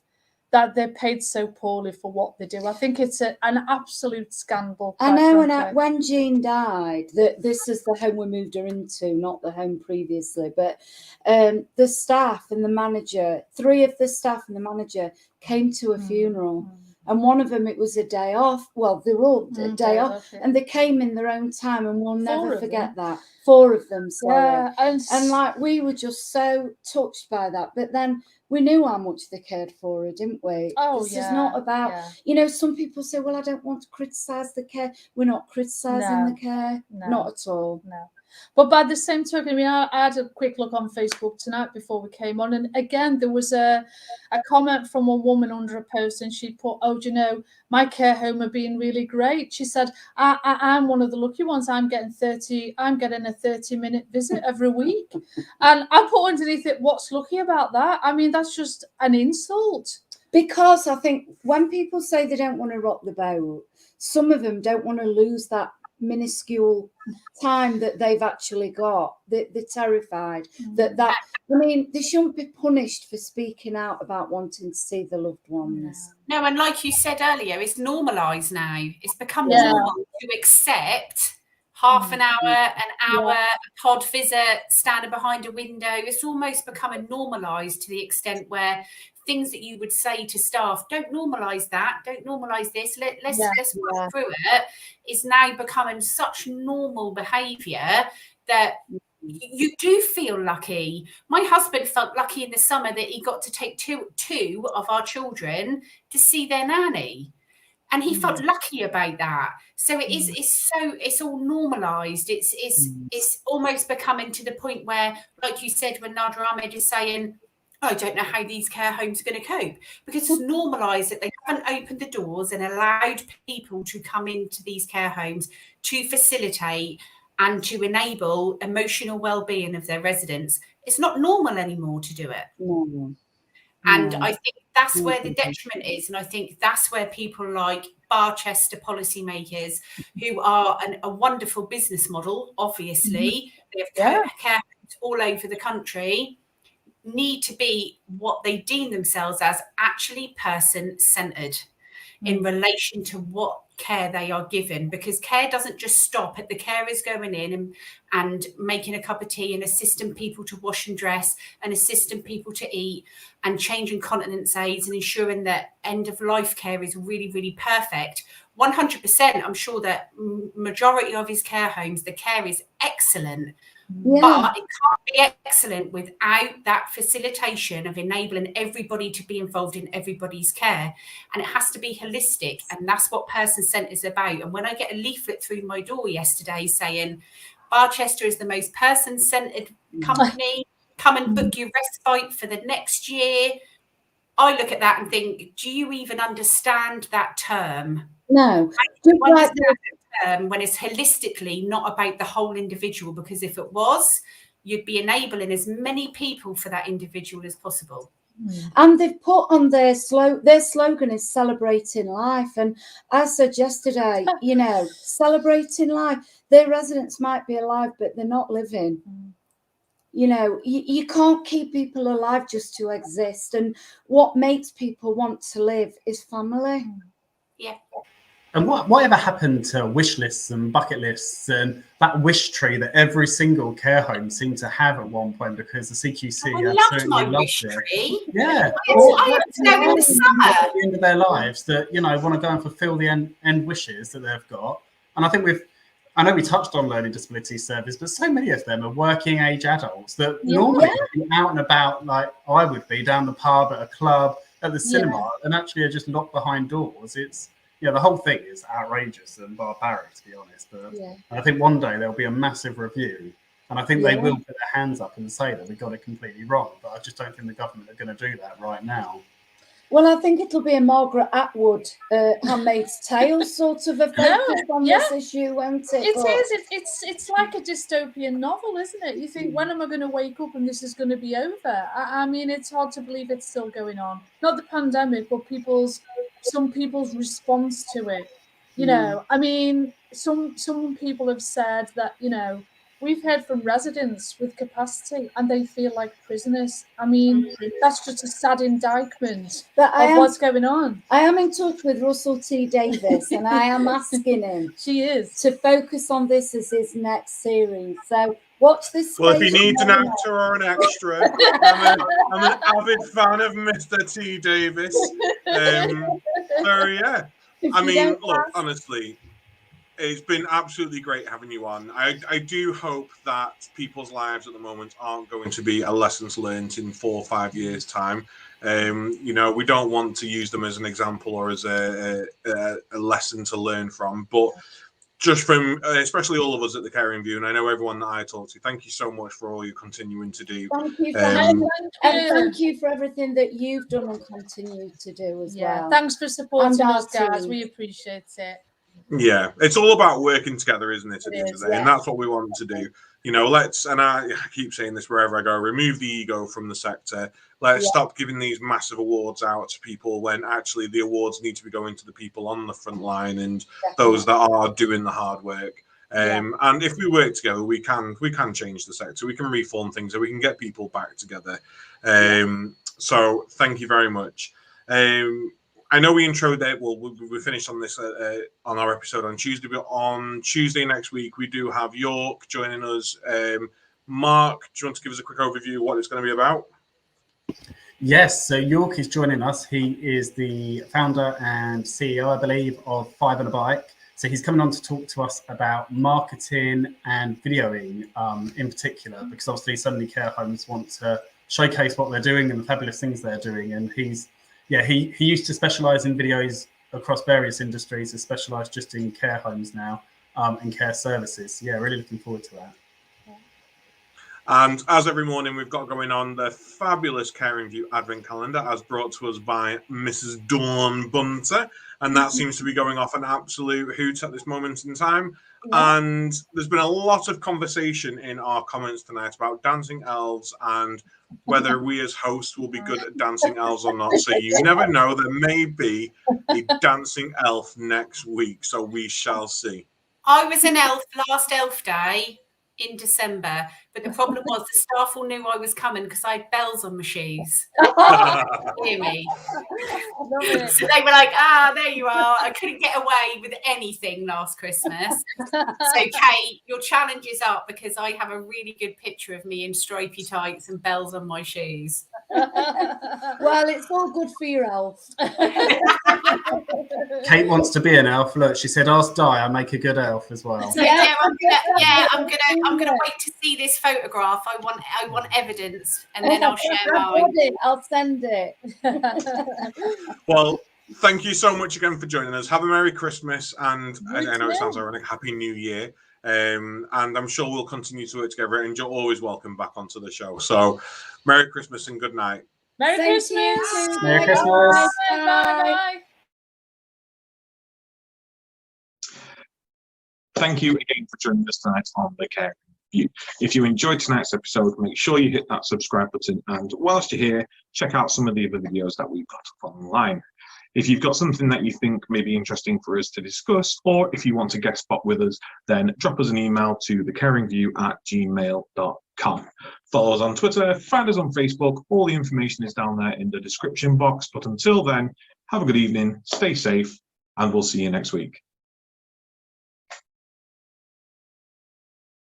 C: that they're paid so poorly for what they do. I think it's an absolute scandal.
B: I know when Jean died, this is the home we moved her into, not the home previously, but the staff and the manager, 3 of the staff and the manager came to a funeral. And one of them, it was a day off. Well, they were all a day off. Yeah. And they came in their own time, and we'll never forget that. 4 of them, sorry. Yeah, and like, we were just so touched by that. But then we knew how much they cared for her, didn't we?
C: Oh,
B: this is not about, you know, some people say, well, I don't want to criticise the care. We're not criticising the care. No. Not at all.
C: No. But by the same token, I mean, I had a quick look on Facebook tonight before we came on, and again, there was a comment from a woman under a post, and she put, "Oh, do you know, my care home are being really great." She said, "I'm one of the lucky ones. I'm getting a 30-minute visit every week," and I put underneath it, "What's lucky about that?" I mean, that's just an insult.
B: Because I think when people say they don't want to rock the boat, some of them don't want to lose that minuscule time that they've actually got. They're terrified that I mean, they shouldn't be punished for speaking out about wanting to see the loved ones.
E: No, and like you said earlier, it's normalised now. It's become normal to accept half an hour, a pod visit, standing behind a window. It's almost becoming normalised to the extent where things that you would say to staff, don't normalise that, don't normalise this, let's work through it, is now becoming such normal behaviour that you do feel lucky. My husband felt lucky in the summer that he got to take two of our children to see their nanny. And he felt lucky about that. So it's all normalised. It's almost becoming to the point where, like you said, when Nader Ahmed is saying, I don't know how these care homes are going to cope, because it's normalised that they haven't opened the doors and allowed people to come into these care homes to facilitate and to enable emotional well-being of their residents. It's not normal anymore to do it. And I think that's where the detriment is. And I think that's where people like Barchester policymakers, who are a wonderful business model, obviously, they have care homes all over the country, need to be what they deem themselves as, actually person-centred in relation to what care they are given, because care doesn't just stop at the carers going in and making a cup of tea and assisting people to wash and dress and assisting people to eat and changing continence aids and ensuring that end of life care is really, really perfect. 100%, I'm sure that majority of his care homes, the care is excellent. But it can't be excellent without that facilitation of enabling everybody to be involved in everybody's care. And it has to be holistic. And that's what person-centred is about. And when I get a leaflet through my door yesterday saying, Barchester is the most person-centred company, come and book your respite for the next year, I look at that and think, do you even understand that term?
B: No.
E: When it's holistically not about the whole individual, because if it was, you'd be enabling as many people for that individual as possible.
B: And they've put on their slogan is celebrating life. And I said yesterday, celebrating life. Their residents might be alive, but they're not living. You can't keep people alive just to exist. And what makes people want to live is family.
E: Yeah.
D: And whatever happened to wish lists and bucket lists and that wish tree that every single care home seemed to have at one point, because the CQC
E: loved my wish tree.
D: Yeah.
E: I had to go in the summer.
D: At the end of their lives that, want to go and fulfill the end wishes that they've got. And I think I know we touched on learning disability service, but so many of them are working age adults that normally would be out and about like I would be, down the pub, at a club, at the cinema, and actually are just locked behind doors. It's the whole thing is outrageous and barbaric, to be honest. But I think one day there'll be a massive review, and I think they will put their hands up and say that we got it completely wrong. But I just don't think the government are going to do that right now.
B: Well, I think it'll be a Margaret Atwood, Handmaid's Tale sort of a focus on this issue, won't it?
C: It's like a dystopian novel, isn't it? You think, when am I going to wake up and this is going to be over? I mean, it's hard to believe it's still going on. Not the pandemic, but some people's response to it. I mean, some people have said that, we've heard from residents with capacity and they feel like prisoners. I mean, that's just a sad indictment of what's going on.
B: I am in touch with Russell T. Davis and I am asking him to focus on this as his next series. So watch this.
A: Well, if he needs an actor or an extra, I'm an avid fan of Mr. T. Davis. So, yeah. I mean, look, honestly, it's been absolutely great having you on. I do hope that people's lives at the moment aren't going to be a lessons learned in 4 or 5 years' time. We don't want to use them as an example or as a lesson to learn from, but just from especially all of us at the Caring View, and I know everyone that I talk to, thank you so much for all you're continuing to do.
B: Thank you, and thank you for everything that you've done and continue to do as well.
C: Thanks for supporting us, guys. We appreciate it.
A: Yeah, it's all about working together, isn't it, at the end of the day? And that's what we want to do. And I keep saying this wherever I go, remove the ego from the sector. Let's stop giving these massive awards out to people when actually the awards need to be going to the people on the front line and those that are doing the hard work. And if we work together, we can change the sector. We can reform things and we can get people back together. So thank you very much. I know we introed that. Well, we finished on this on our episode on Tuesday, but on Tuesday next week we do have York joining us. Mark, do you want to give us a quick overview of what it's going to be about?
D: Yes, so York is joining us. He is the founder and CEO, I believe, of Five and a Bike. So he's coming on to talk to us about marketing and videoing in particular, because obviously so many care homes want to showcase what they're doing and the fabulous things they're doing. And he used to specialize in videos across various industries. He's specialized just in care homes now and care services. Yeah, really looking forward to that.
A: And as every morning, we've got going on the fabulous Caring View Advent Calendar, as brought to us by Mrs. Dawn Bunter. And that seems to be going off an absolute hoot at this moment in time. Yeah. And there's been a lot of conversation in our comments tonight about dancing elves and whether we as hosts will be good at dancing elves or not. So you never know. There may be a dancing elf next week. So we shall see.
E: I was an elf last Elf Day in December, but the problem was the staff all knew I was coming because I had bells on my shoes. Hear me? So they were like, there you are. I couldn't get away with anything last Christmas. So Kate, your challenge is up because I have a really good picture of me in stripy tights and bells on my shoes.
B: Well, it's all good for your elf.
D: Kate wants to be an elf. Look, she said, "Ask Di, I make a good elf as well."
E: So, I'm gonna wait to see this photograph. I want evidence, and then I'll share mine.
B: I'll send it.
A: Well, thank you so much again for joining us. Have a Merry Christmas, and I know it sounds ironic, Happy New Year. And I'm sure we'll continue to work together, and you're always welcome back onto the show. So, Merry Christmas and good night.
C: Merry Christmas.
D: Merry Christmas.
C: Bye.
F: Thank you again for joining us tonight on The Caring View. If you enjoyed tonight's episode, make sure you hit that subscribe button. And whilst you're here, check out some of the other videos that we've got up online. If you've got something that you think may be interesting for us to discuss, or if you want to guest spot with us, then drop us an email to thecaringview@gmail.com. Follow us on Twitter, find us on Facebook. All the information is down there in the description box. But until then, have a good evening, stay safe, and we'll see you next week.